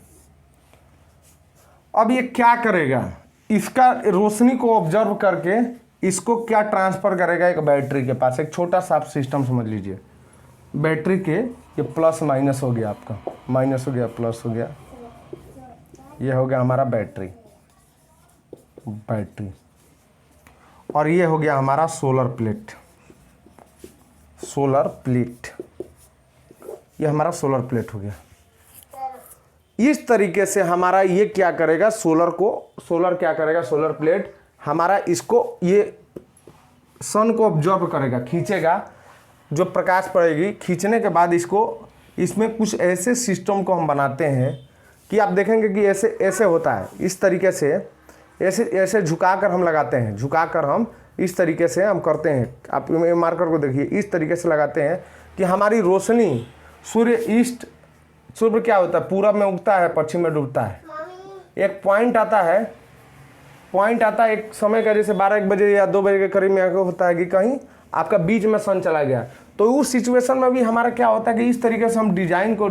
अब ये क्या करेगा? इसका रोशनी को ऑब्जर्व करके इसको क्या ट्रांसफर करेगा? एक बैटरी के पास, एक छोटा सा सिस्टम समझ लीजिए। बैटरी के ये प्लस माइनस हो गया, आपका माइनस हो गया, प्लस हो गया, ये हो गया हमारा बैटरी, और ये हो गया हमारा सोलर प्लेट, ये हमारा सोलर प्लेट हो गया। इस तरीके से हमारा ये क्या करेगा? सोलर क्या करेगा? सोलर प्लेट हमारा इसको, ये सन को ऑब्जर्व करेगा, खींचेगा, जो प्रकाश पड़ेगी, खींचने के बाद इसमें कुछ ऐसे सिस्टम को हम बनाते हैं कि आप देखेंगे कि ऐसे होता है, इस तरीके से ऐसे झुकाकर हम लगाते हैं, झुकाकर हम इस तरीके से हम करते हैं। आप मार्कर को देखिए, इस तरीके से लगाते हैं कि हमारी रोशनी सूर्य क्या होता है? पूरब में उगता है, पश्चिम में डूबता है। एक पॉइंट आता है एक समय का, जैसे 12-1 बजे या 2 बजे के करीब में होता है कि कहीं आपका बीच में सन चला गया, तो उस सिचुएशन में भी हमारा क्या होता है कि इस तरीके से हम डिजाइन को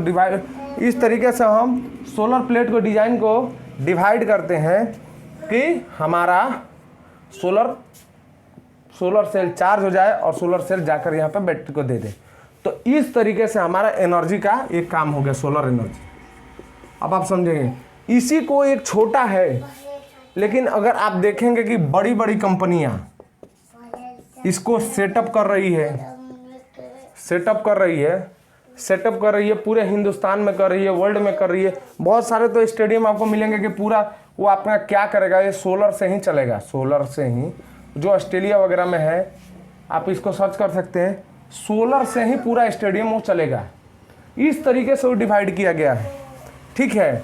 इस तरीके से हम सोलर प्लेट को डिजाइन को डिवाइड करते हैं कि हमारा सोलर सेल चार्ज हो जाए और सोलर सेल जाकर यहाँ पे बैटरी को दे दे। तो इस तरीके से हमारा एनर्जी का एक काम हो गया, सोलर एनर्जी। अब आप समझेंगे, इसी को एक छोटा है, लेकिन अगर आप देखेंगे कि बड़ी बड़ी कंपनियां इसको सेटअप कर रही है, पूरे हिंदुस्तान में कर रही है, वर्ल्ड में कर रही है। बहुत सारे तो स्टेडियम आपको मिलेंगे कि पूरा वो अपना क्या करेगा, ये सोलर से ही चलेगा, सोलर से ही, जो ऑस्ट्रेलिया वगैरह में है, आप इसको सर्च कर सकते हैं, सोलर से ही पूरा स्टेडियम वो चलेगा। इस तरीके से वो डिवाइड किया गया है, ठीक है।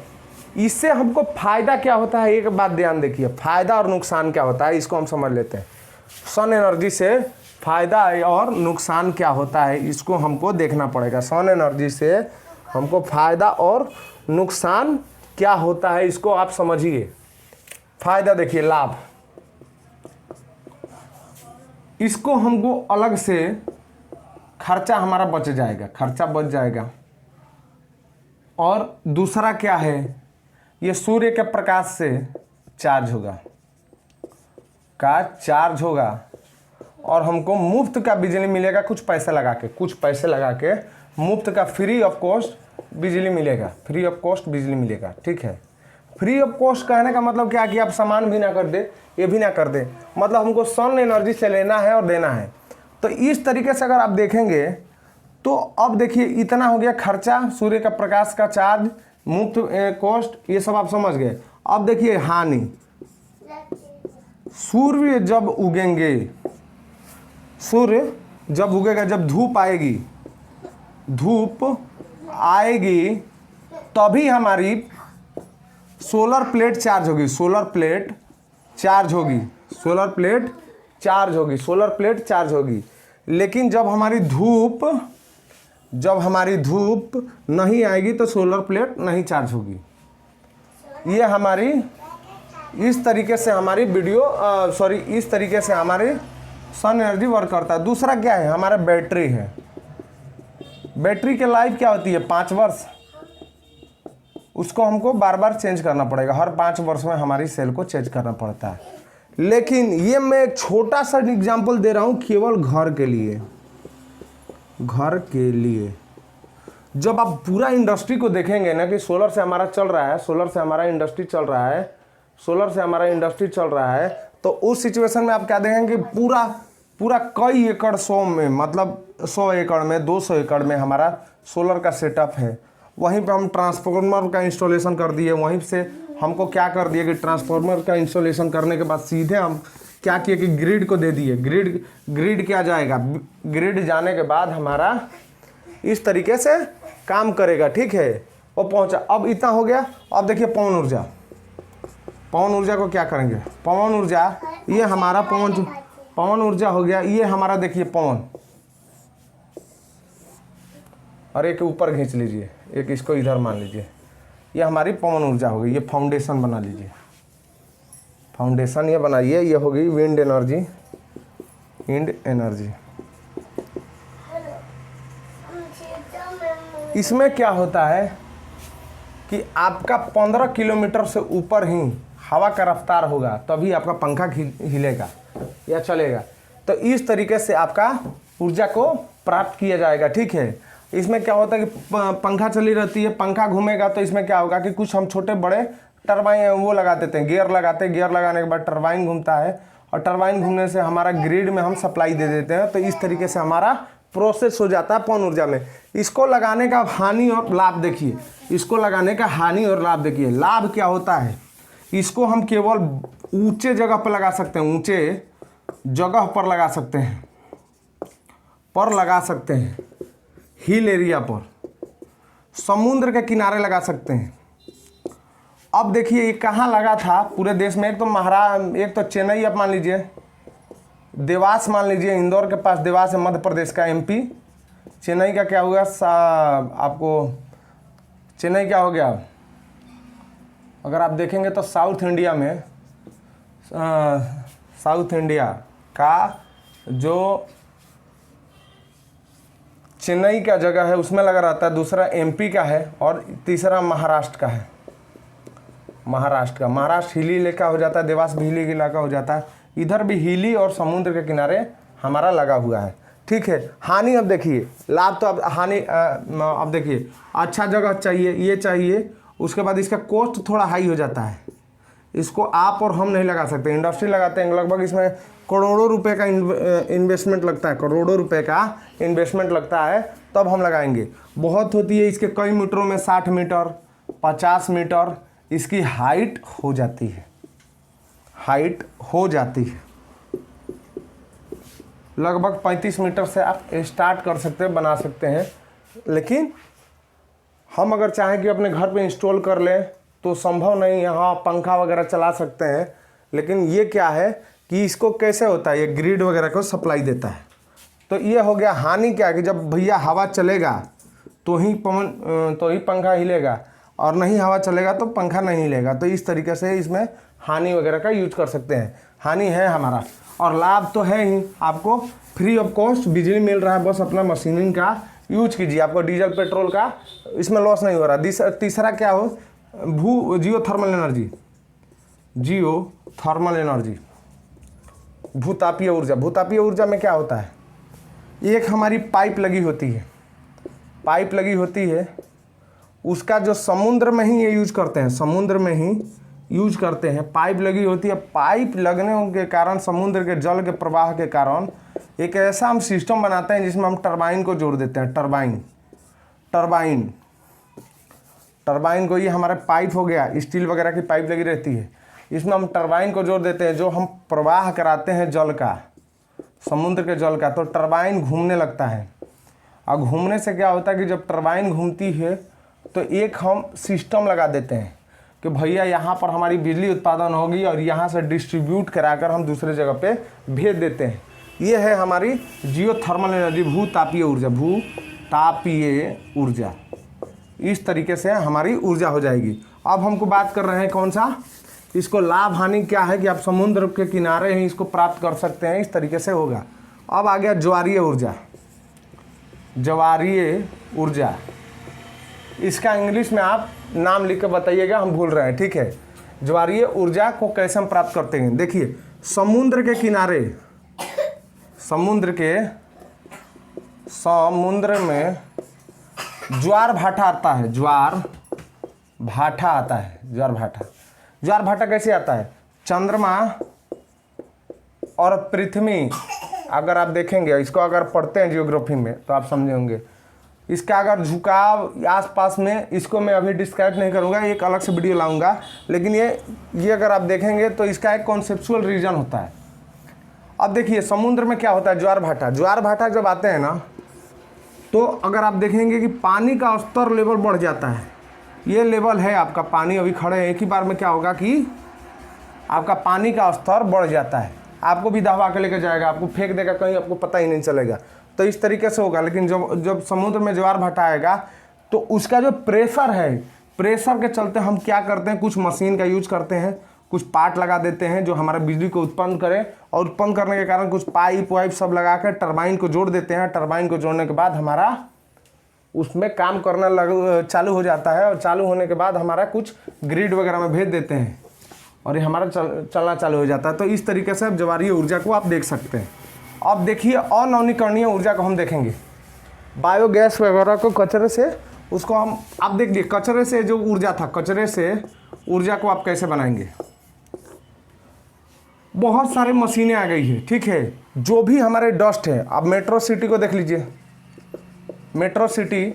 इससे हमको फायदा क्या होता है, एक बात ध्यान देखिए, फायदा और नुकसान क्या होता है इसको हम समझ लेते हैं। सन एनर्जी से फायदा और नुकसान क्या होता है इसको हमको देखना पड़ेगा। सन एनर्जी से हमको फायदा और नुकसान क्या होता है इसको आप समझिए। फायदा देखिए, लाभ, इसको हमको अलग से खर्चा हमारा बच जाएगा, खर्चा बच जाएगा। और दूसरा क्या है, ये सूर्य के प्रकाश से चार्ज होगा, चार्ज होगा और हमको मुफ्त का बिजली मिलेगा, कुछ पैसे लगा के मुफ्त का फ्री ऑफ कॉस्ट बिजली मिलेगा, फ्री ऑफ कॉस्ट बिजली मिलेगा। ठीक है, फ्री ऑफ कॉस्ट कहने का मतलब क्या कि आप सामान भी ना कर दे, ये भी ना कर दे, मतलब हमको सन एनर्जी से लेना है और देना है। तो इस तरीके से अगर आप देखेंगे तो अब देखिए इतना हो गया खर्चा, सूर्य का प्रकाश का चार्ज, मुफ्त कॉस्ट, ये सब आप समझ गए। अब देखिए हानि, सूर्य जब उगेंगे, सूर्य जब उगेगा, जब धूप आएगी तभी हमारी सोलर प्लेट चार्ज होगी, सोलर प्लेट चार्ज होगी। लेकिन जब हमारी धूप नहीं आएगी तो सोलर प्लेट नहीं चार्ज होगी। ये हमारी इस तरीके से हमारी इस तरीके से हमारी सन एनर्जी वर्क करता है। दूसरा क्या है, हमारा बैटरी है। बैटरी की लाइफ क्या होती है, 5 वर्ष। उसको हमको बार बार चेंज करना पड़ेगा, हर 5 वर्ष में हमारी सेल को चेंज करना पड़ता है। लेकिन ये मैं एक छोटा सा एग्जांपल दे रहा हूँ केवल घर के लिए। जब आप पूरा इंडस्ट्री को देखेंगे ना कि सोलर से हमारा इंडस्ट्री चल रहा है, तो उस सिचुएशन में आप क्या देखेंगे कि पूरा कई एकड़, 100 में, मतलब 100 एकड़ में, 200 एकड़ में हमारा सोलर का सेटअप है। वहीं पे हम ट्रांसफार्मर का इंस्टॉलेशन कर दिए। वहीं से हमको क्या कर दिया कि ट्रांसफार्मर का इंस्टॉलेशन करने के बाद सीधे हम क्या किए कि ग्रिड को दे दिए। ग्रिड क्या जाएगा, ग्रिड जाने के बाद हमारा इस तरीके से काम करेगा। ठीक है, वो पहुंचा। अब इतना हो गया। अब देखिए पवन ऊर्जा को क्या करेंगे, पवन ऊर्जा, ये हमारा पवन ऊर्जा हो गया। ये हमारा देखिए पवन, और एक ऊपर खींच लीजिए, एक इसको इधर मान लीजिए, ये हमारी पवन ऊर्जा हो गई। ये फाउंडेशन बना लीजिए, फाउंडेशन ये बनाइए, ये हो गई विंड एनर्जी। इसमें क्या होता है कि आपका 15 किलोमीटर से ऊपर ही हवा का रफ्तार होगा तभी आपका पंखा हिलेगा या चलेगा। तो इस तरीके से आपका ऊर्जा को प्राप्त किया जाएगा। ठीक है, इसमें क्या होता है कि पंखा चली रहती है, पंखा घूमेगा, तो इसमें क्या होगा कि कुछ हम छोटे बड़े टरबाइन वो लगा देते हैं, गियर लगाने के बाद टरबाइन घूमता है, और टरबाइन घूमने से हमारा ग्रिड में हम सप्लाई दे देते हैं। तो इस तरीके से हमारा प्रोसेस हो जाता है पवन ऊर्जा में। इसको लगाने का हानि और लाभ देखिए, लाभ क्या होता है, इसको हम केवल ऊंचे जगह पर लगा सकते हैं, लगा सकते हैं, हिल एरिया पर, समुद्र के किनारे लगा सकते हैं। अब देखिए ये कहाँ लगा था पूरे देश में, एक तो चेन्नई आप मान लीजिए, देवास मान लीजिए, इंदौर के पास देवास है, मध्य प्रदेश का, MP। चेन्नई का क्या होगा आपको, चेन्नई क्या हो गया, अगर आप देखेंगे तो साउथ इंडिया का जो चेन्नई का जगह है उसमें लगा रहता है, दूसरा MP का है, और तीसरा महाराष्ट्र का है। महाराष्ट्र हिली इलाका हो जाता है, देवास भी हिली इलाका हो जाता है। इधर भी हिली और समुद्र के किनारे हमारा लगा हुआ है। ठीक है, हानि अब देखिए, लाभ तो अब हानि, अब देखिए अच्छा जगह चाहिए, ये चाहिए, उसके बाद इसका कॉस्ट थोड़ा हाई हो जाता है। इसको आप और हम नहीं लगा सकते, इंडस्ट्री लगाते हैं, लगभग इसमें करोड़ों रुपए का इन्वेस्टमेंट लगता है, तब हम लगाएंगे। बहुत होती है इसके कई मीटरों में, 60 मीटर 50 मीटर इसकी हाइट हो जाती है। लगभग 35 मीटर से आप स्टार्ट कर सकते हैं, बना सकते हैं। लेकिन हम अगर चाहें कि अपने घर पे इंस्टॉल कर लें तो संभव नहीं है। हाँ, पंखा वगैरह चला सकते हैं, लेकिन ये क्या है कि इसको कैसे होता है, ये ग्रिड वगैरह को सप्लाई देता है। तो ये हो गया हानि क्या, कि जब भैया हवा चलेगा तो ही पंखा हिलेगा, और नहीं हवा चलेगा तो पंखा नहीं हिलेगा। तो इस तरीके से इसमें हानि वगैरह का यूज कर सकते हैं। हानि है हमारा, और लाभ तो है ही, आपको फ्री ऑफ कॉस्ट बिजली मिल रहा है, बस अपना मशीनिंग का यूज कीजिए, आपको डीजल पेट्रोल का इसमें लॉस नहीं हो रहा। तीसरा क्या हो, जियो थर्मल एनर्जी, भूतापीय ऊर्जा। भूतापीय ऊर्जा में क्या होता है, एक हमारी पाइप लगी होती है, उसका जो समुद्र में ही ये यूज करते हैं, समुद्र में ही यूज करते हैं। पाइप लगी होती है, पाइप लगने के कारण समुद्र के जल के प्रवाह के कारण एक ऐसा हम सिस्टम बनाते हैं जिसमें हम टरबाइन को जोड़ देते हैं। टरबाइन को, ये हमारे पाइप हो गया, स्टील वगैरह की पाइप लगी रहती है, इसमें हम टरबाइन को जोड़ देते हैं, जो हम प्रवाह कराते हैं जल का, समुद्र के जल का। तो टरबाइन घूमने लगता है, और घूमने से क्या होता है कि जब टरबाइन घूमती है तो एक हम सिस्टम लगा देते हैं कि भैया यहाँ पर हमारी बिजली उत्पादन होगी, और यहाँ से डिस्ट्रीब्यूट कराकर हम दूसरे जगह पे भेज देते हैं। ये है हमारी जियो थर्मल एनर्जी, भूतापीय ऊर्जा। इस तरीके से हमारी ऊर्जा हो जाएगी। अब हमको बात कर रहे हैं कौन सा, इसको लाभ हानि क्या है, कि आप समुद्र के किनारे ही इसको प्राप्त कर सकते हैं, इस तरीके से होगा। अब आ गया ज्वारीय ऊर्जा। इसका इंग्लिश में आप नाम लिख के बताइएगा, हम भूल रहे हैं, ठीक है। ज्वारीय ऊर्जा को कैसे हम प्राप्त करते हैं, देखिए, समुद्र में ज्वार भाटा आता है। ज्वार भाटा कैसे आता है, चंद्रमा और पृथ्वी, अगर आप देखेंगे इसको, अगर पढ़ते हैं जियोग्राफी में तो आप समझे होंगे। इसका अगर झुकाव आसपास में, इसको मैं अभी डिस्क्राइब नहीं करूँगा, एक अलग से वीडियो लाऊंगा, लेकिन ये अगर आप देखेंगे तो इसका एक कॉन्सेप्चुअल रीजन होता है। अब देखिए, समुद्र में क्या होता है, ज्वार भाटा जब आते हैं ना, तो अगर आप देखेंगे कि पानी का स्तर लेवल बढ़ जाता है। ये लेवल है आपका, पानी अभी खड़े हैं, एक ही बार में क्या होगा कि आपका पानी का स्तर बढ़ जाता है, आपको भी दबा के लेकर जाएगा, आपको फेंक देगा कहीं, आपको पता ही नहीं चलेगा। तो इस तरीके से होगा। लेकिन जब समुद्र में ज्वार भाटा आएगा तो उसका जो प्रेशर है, प्रेशर के चलते हम क्या करते हैं, कुछ मशीन का यूज करते हैं, कुछ पार्ट लगा देते हैं जो हमारा बिजली को उत्पन्न करे, और उत्पन्न करने के कारण कुछ पाइप वाइप सब लगा कर टरबाइन को जोड़ देते हैं। टरबाइन को जोड़ने के बाद हमारा उसमें काम करना चालू हो जाता है, और चालू होने के बाद हमारा कुछ ग्रिड वगैरह में भेज देते हैं, और ये हमारा चलना चालू हो जाता है। तो इस तरीके से अब ज्वारीय ऊर्जा को आप देख सकते हैं। अब देखिए, अनवनीकरणीय ऊर्जा को हम देखेंगे। बायोगैस वगैरह को कचरे से, उसको हम, आप देखिए, कचरे से जो ऊर्जा था, कचरे से ऊर्जा को आप कैसे बनाएंगे। बहुत सारी मशीनें आ गई है, ठीक है। जो भी हमारे डस्ट है, आप मेट्रो सिटी को देख लीजिए, मेट्रो सिटी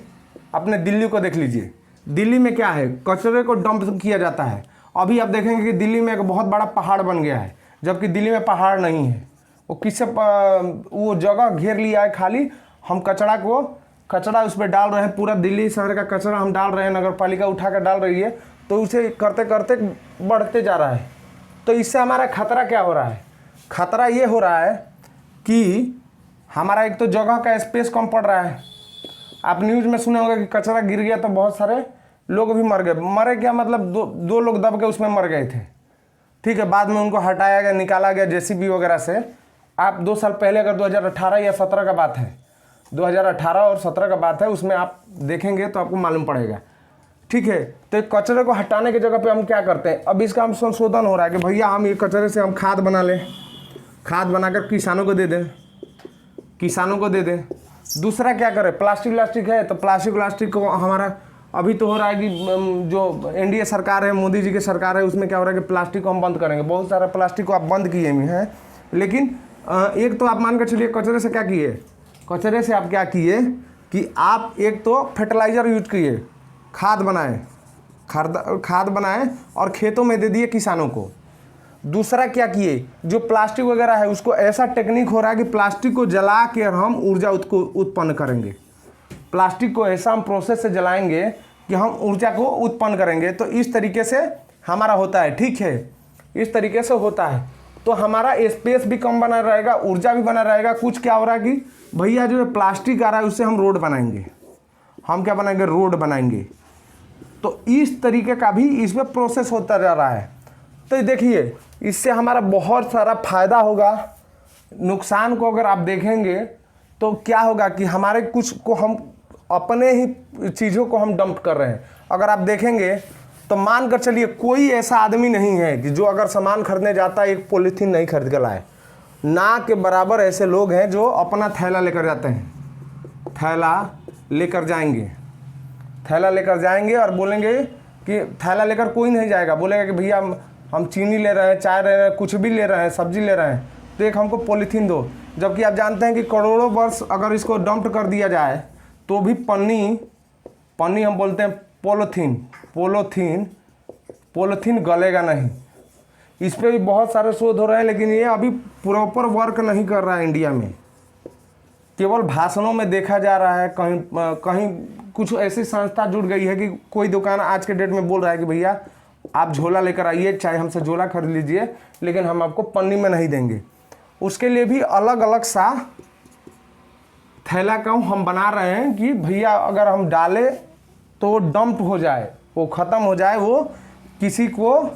अपने दिल्ली को देख लीजिए। दिल्ली में क्या है, कचरे को डंप किया जाता है। अभी आप देखेंगे कि दिल्ली में एक बहुत बड़ा पहाड़ बन गया है, जबकि दिल्ली में पहाड़ नहीं है। वो जगह घेर लिया है खाली, हम कचरा उस पर डाल रहे हैं, पूरा दिल्ली शहर का कचरा हम डाल रहे हैं, नगर पालिका उठा कर डाल रही है, तो उसे करते करते बढ़ते जा रहा है। तो इससे हमारा खतरा क्या हो रहा है, खतरा ये हो रहा है कि हमारा एक तो जगह का स्पेस कम पड़ रहा है। आप न्यूज़ में सुने होंगे कि कचरा गिर गया तो बहुत सारे लोग भी मर गए। मरे क्या मतलब, दो लोग दब के उसमें मर गए थे, ठीक है। बाद में उनको हटाया गया, निकाला गया जेसीबी वगैरह से। आप 2 साल पहले, अगर 2018 या 17 का बात है, 2018 और 17 का बात है, उसमें आप देखेंगे तो आपको मालूम पड़ेगा, ठीक है। तो कचरे को हटाने की जगह पे हम क्या करते हैं, अब इसका हम संशोधन हो रहा है कि भैया हम ये कचरे से हम खाद बना लें, खाद बनाकर किसानों को दे दें। दूसरा क्या करें, प्लास्टिक है तो प्लास्टिक को हमारा अभी तो हो रहा है कि जो एनडीए सरकार है, मोदी जी की सरकार है, उसमें क्या हो रहा है कि प्लास्टिक को हम बंद करेंगे। बहुत सारा प्लास्टिक को आप बंद किए हुए हैं, लेकिन एक तो आप मान कर चलिए, कचरे से आप क्या किए कि आप एक तो फर्टिलाइज़र यूज किए, खाद बनाए और खेतों में दे दिए किसानों को। दूसरा क्या किए, जो प्लास्टिक वगैरह है उसको ऐसा टेक्निक हो रहा है कि प्लास्टिक को जला के हम ऊर्जा उत्पन्न करेंगे। प्लास्टिक को ऐसा हम प्रोसेस से जलाएंगे कि हम ऊर्जा को उत्पन्न करेंगे। तो इस तरीके से हमारा होता है, ठीक है, इस तरीके से होता है। तो हमारा स्पेस भी कम बना रहेगा, ऊर्जा भी बना रहेगा। कुछ क्या हो रहा है कि भैया जो प्लास्टिक आ रहा है उससे हम रोड बनाएंगे, हम क्या बनाएंगे, रोड बनाएंगे। तो इस तरीके का भी इसमें प्रोसेस होता जा रहा है। तो देखिए इससे हमारा बहुत सारा फायदा होगा। नुकसान को अगर आप देखेंगे तो क्या होगा कि हमारे कुछ को हम अपने ही चीज़ों को हम डंप कर रहे हैं। अगर आप देखेंगे तो मान कर चलिए कोई ऐसा आदमी नहीं है कि जो अगर सामान खरीदने जाता है एक पॉलीथीन नहीं खरीद कर लाए। ना के बराबर ऐसे लोग हैं जो अपना थैला लेकर जाते हैं, थैला लेकर जाएंगे, थैला लेकर जाएंगे और बोलेंगे कि थैला लेकर कोई नहीं जाएगा, बोलेगा कि भैया हम चीनी ले रहे हैं, चाय ले रहे हैं, कुछ भी ले रहे हैं, सब्जी ले रहे हैं, तो एक हमको पॉलीथीन दो। जबकि आप जानते हैं कि करोड़ों वर्ष अगर इसको डंप कर दिया जाए तो भी पन्नी हम बोलते हैं पॉलीथीन गलेगा नहीं। इस पर भी बहुत सारे शोध हो रहे हैं, लेकिन ये अभी प्रॉपर वर्क नहीं कर रहा है इंडिया में। केवल भाषणों में देखा जा रहा है। कहीं कुछ ऐसी संस्था जुड़ गई है कि कोई दुकान आज के डेट में बोल रहा है कि भैया आप झोला लेकर आइए, चाहे हमसे झोला खरीद लीजिए, लेकिन हम आपको पन्नी में नहीं देंगे। उसके लिए भी अलग अलग सा थैला का हम बना रहे हैं कि भैया अगर हम डालें तो वो डंप हो जाए, वो ख़त्म हो जाए, वो किसी को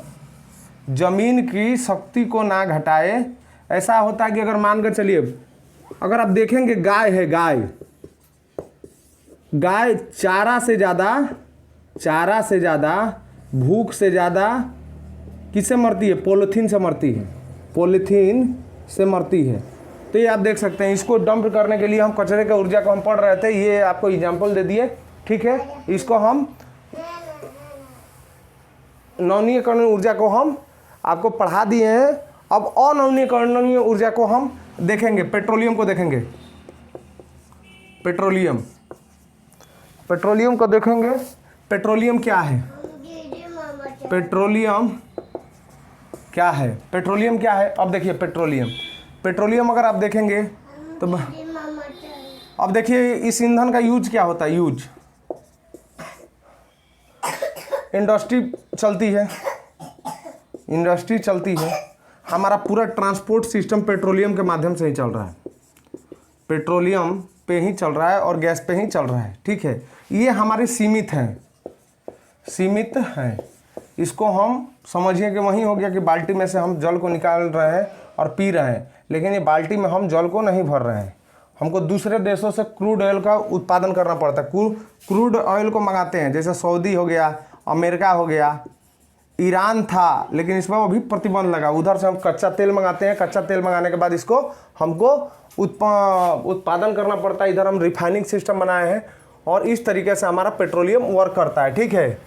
ज़मीन की शक्ति को ना घटाए। ऐसा होता है कि अगर मान कर चलिए, अगर आप देखेंगे गाय है, गाय चारा से ज़्यादा भूख से ज़्यादा किससे मरती है, पॉलीथीन से मरती है, पॉलीथीन से मरती है। तो ये आप देख सकते हैं। इसको डंप करने के लिए हम कचरे के ऊर्जा को हम पढ़ रहे थे, ये आपको एग्जाम्पल दे दिए, ठीक है। इसको हम नवीनीकरण ऊर्जा को हम आपको पढ़ा दिए हैं। अब अनवीनीकरणीय ऊर्जा को हम देखेंगे, पेट्रोलियम को देखेंगे, पेट्रोलियम को देखेंगे। पेट्रोलियम क्या है, पेट्रोलियम क्या है, पेट्रोलियम क्या है। अब देखिए पेट्रोलियम अगर आप देखेंगे तो अब देखिए इस ईंधन का यूज क्या होता है, इंडस्ट्री चलती है, हमारा पूरा ट्रांसपोर्ट सिस्टम पेट्रोलियम के माध्यम से ही चल रहा है, पेट्रोलियम पे ही चल रहा है और गैस पे ही चल रहा है, ठीक है। ये हमारे सीमित हैं। इसको हम समझिए कि वही हो गया कि बाल्टी में से हम जल को निकाल रहे हैं और पी रहे हैं, लेकिन ये बाल्टी में हम जल को नहीं भर रहे हैं। हमको दूसरे देशों से क्रूड ऑयल का उत्पादन करना पड़ता है। क्रूड ऑयल को मंगाते हैं, जैसे सऊदी हो गया, अमेरिका हो गया, ईरान था, लेकिन इस पर अभी प्रतिबंध लगा। उधर से हम कच्चा तेल मंगाते हैं, कच्चा तेल मंगाने के बाद इसको हमको उत्पादन करना पड़ता है। इधर हम रिफाइनिंग सिस्टम बनाए हैं और इस तरीके से हमारा पेट्रोलियम वर्क करता है, ठीक है।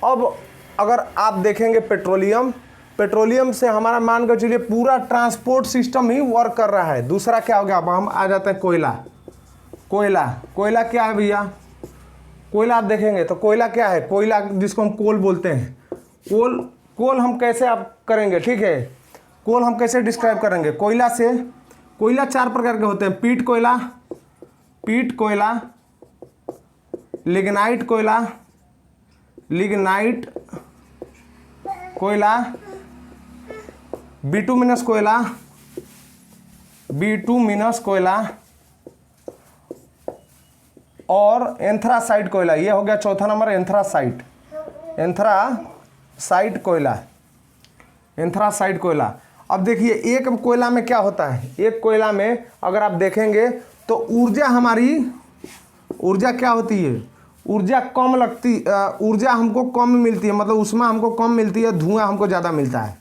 अब अगर आप देखेंगे पेट्रोलियम से हमारा मान कर चलिए पूरा ट्रांसपोर्ट सिस्टम ही वर्क कर रहा है। दूसरा क्या हो गया, अब हम आ जाते हैं कोयला क्या है भैया, कोयला आप देखेंगे तो कोयला क्या है, कोयला जिसको हम कोल बोलते हैं। कोल हम कैसे आप करेंगे, ठीक है, कोल हम कैसे डिस्क्राइब करेंगे। कोयला 4 प्रकार के होते हैं, पीट कोयला, लिग्नाइट कोयला, बिटुमिनस कोयला और एंथ्रासाइट कोयला। ये हो गया चौथा नंबर, एंथ्रासाइट कोयला। अब देखिए एक कोयला में क्या होता है, एक कोयला में अगर आप देखेंगे तो ऊर्जा क्या होती है, ऊर्जा कम लगती, ऊर्जा हमको कम मिलती है, मतलब ऊष्मा हमको कम मिलती है, धुआं हमको ज़्यादा मिलता है,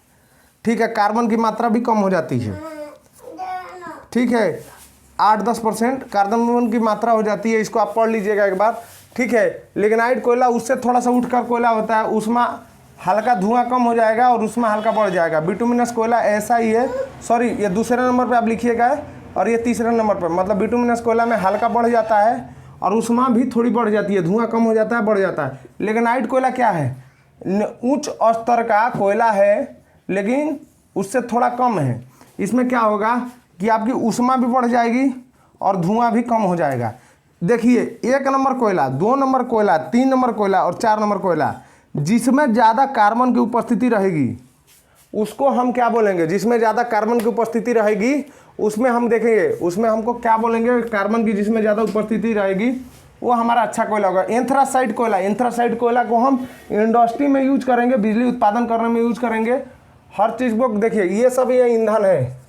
ठीक है। कार्बन की मात्रा भी कम हो जाती है, ठीक है, 8-10% कार्बन की मात्रा हो जाती है। इसको आप पढ़ लीजिएगा एक बार, ठीक है। लिग्नाइट कोयला उससे थोड़ा सा उठकर कोयला होता है, ऊष्मा हल्का, धुआं कम हो जाएगा और ऊष्मा हल्का बढ़ जाएगा। बिटुमिनस कोयला ऐसा ही है, सॉरी ये दूसरे नंबर पे आप लिखिएगा और ये तीसरे नंबर पर, मतलब बिटुमिनस कोयला में हल्का बढ़ जाता है और ऊष्मा भी थोड़ी बढ़ जाती है, धुआं कम हो जाता है, बढ़ जाता है। लिग्नाइट कोयला क्या है, उच्च स्तर का कोयला है लेकिन उससे थोड़ा कम है। इसमें क्या होगा कि आपकी ऊष्मा भी बढ़ जाएगी और धुआं भी कम हो जाएगा। देखिए 1 नंबर कोयला, 2 नंबर कोयला, 3 नंबर कोयला और 4 नंबर कोयला, जिसमें ज़्यादा कार्बन की उपस्थिति रहेगी उसको हम क्या बोलेंगे? जिसमें ज़्यादा कार्बन की उपस्थिति रहेगी उसमें हम देखेंगे, उसमें हमको क्या बोलेंगे? कार्बन की जिसमें ज़्यादा उपस्थिति रहेगी वो हमारा अच्छा कोयला होगा। एंथ्रासाइट कोयला, एंथ्रासाइट कोयला को हम इंडस्ट्री में यूज करेंगे, बिजली उत्पादन करने में यूज करेंगे, हर चीज़ को। देखिए ये सब ये ईंधन है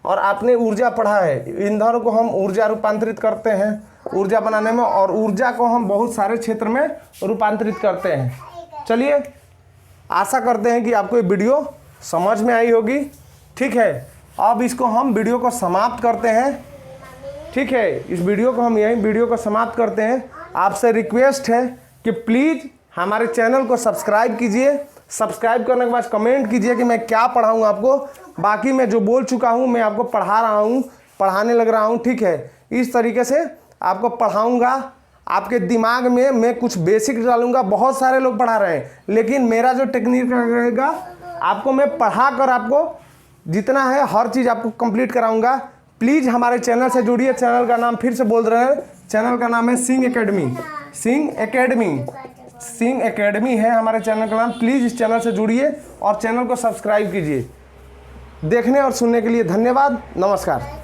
और आपने ऊर्जा पढ़ा है, ईंधन को हम ऊर्जा रूपांतरित करते हैं ऊर्जा बनाने में, और ऊर्जा को हम बहुत सारे क्षेत्र में रूपांतरित करते हैं। चलिए, आशा करते हैं कि आपको ये वीडियो समझ में आई होगी। ठीक है, अब इसको हम वीडियो को समाप्त करते हैं। ठीक है, इस वीडियो को हम यहीं वीडियो को समाप्त करते हैं। आपसे रिक्वेस्ट है कि प्लीज़ हमारे चैनल को सब्सक्राइब कीजिए। सब्सक्राइब करने के बाद कमेंट कीजिए कि मैं क्या पढ़ाऊँ आपको। बाकी मैं जो बोल चुका हूँ मैं आपको पढ़ा रहा हूँ, पढ़ाने लग रहा हूँ। ठीक है, इस तरीके से आपको पढ़ाऊँगा। आपके दिमाग में मैं कुछ बेसिक डालूंगा। बहुत सारे लोग पढ़ा रहे हैं, लेकिन मेरा जो टेक्निक रहेगा आपको मैं पढ़ा कर आपको जितना है हर चीज़ आपको कंप्लीट कराऊंगा। प्लीज़ हमारे चैनल से जुड़िए। चैनल का नाम फिर से बोल रहे हैं, चैनल का नाम है सिंह एकेडमी। सिंह एकेडमी है हमारे चैनल का नाम। प्लीज़ इस चैनल से जुड़िए और चैनल को सब्सक्राइब कीजिए। देखने और सुनने के लिए धन्यवाद। नमस्कार।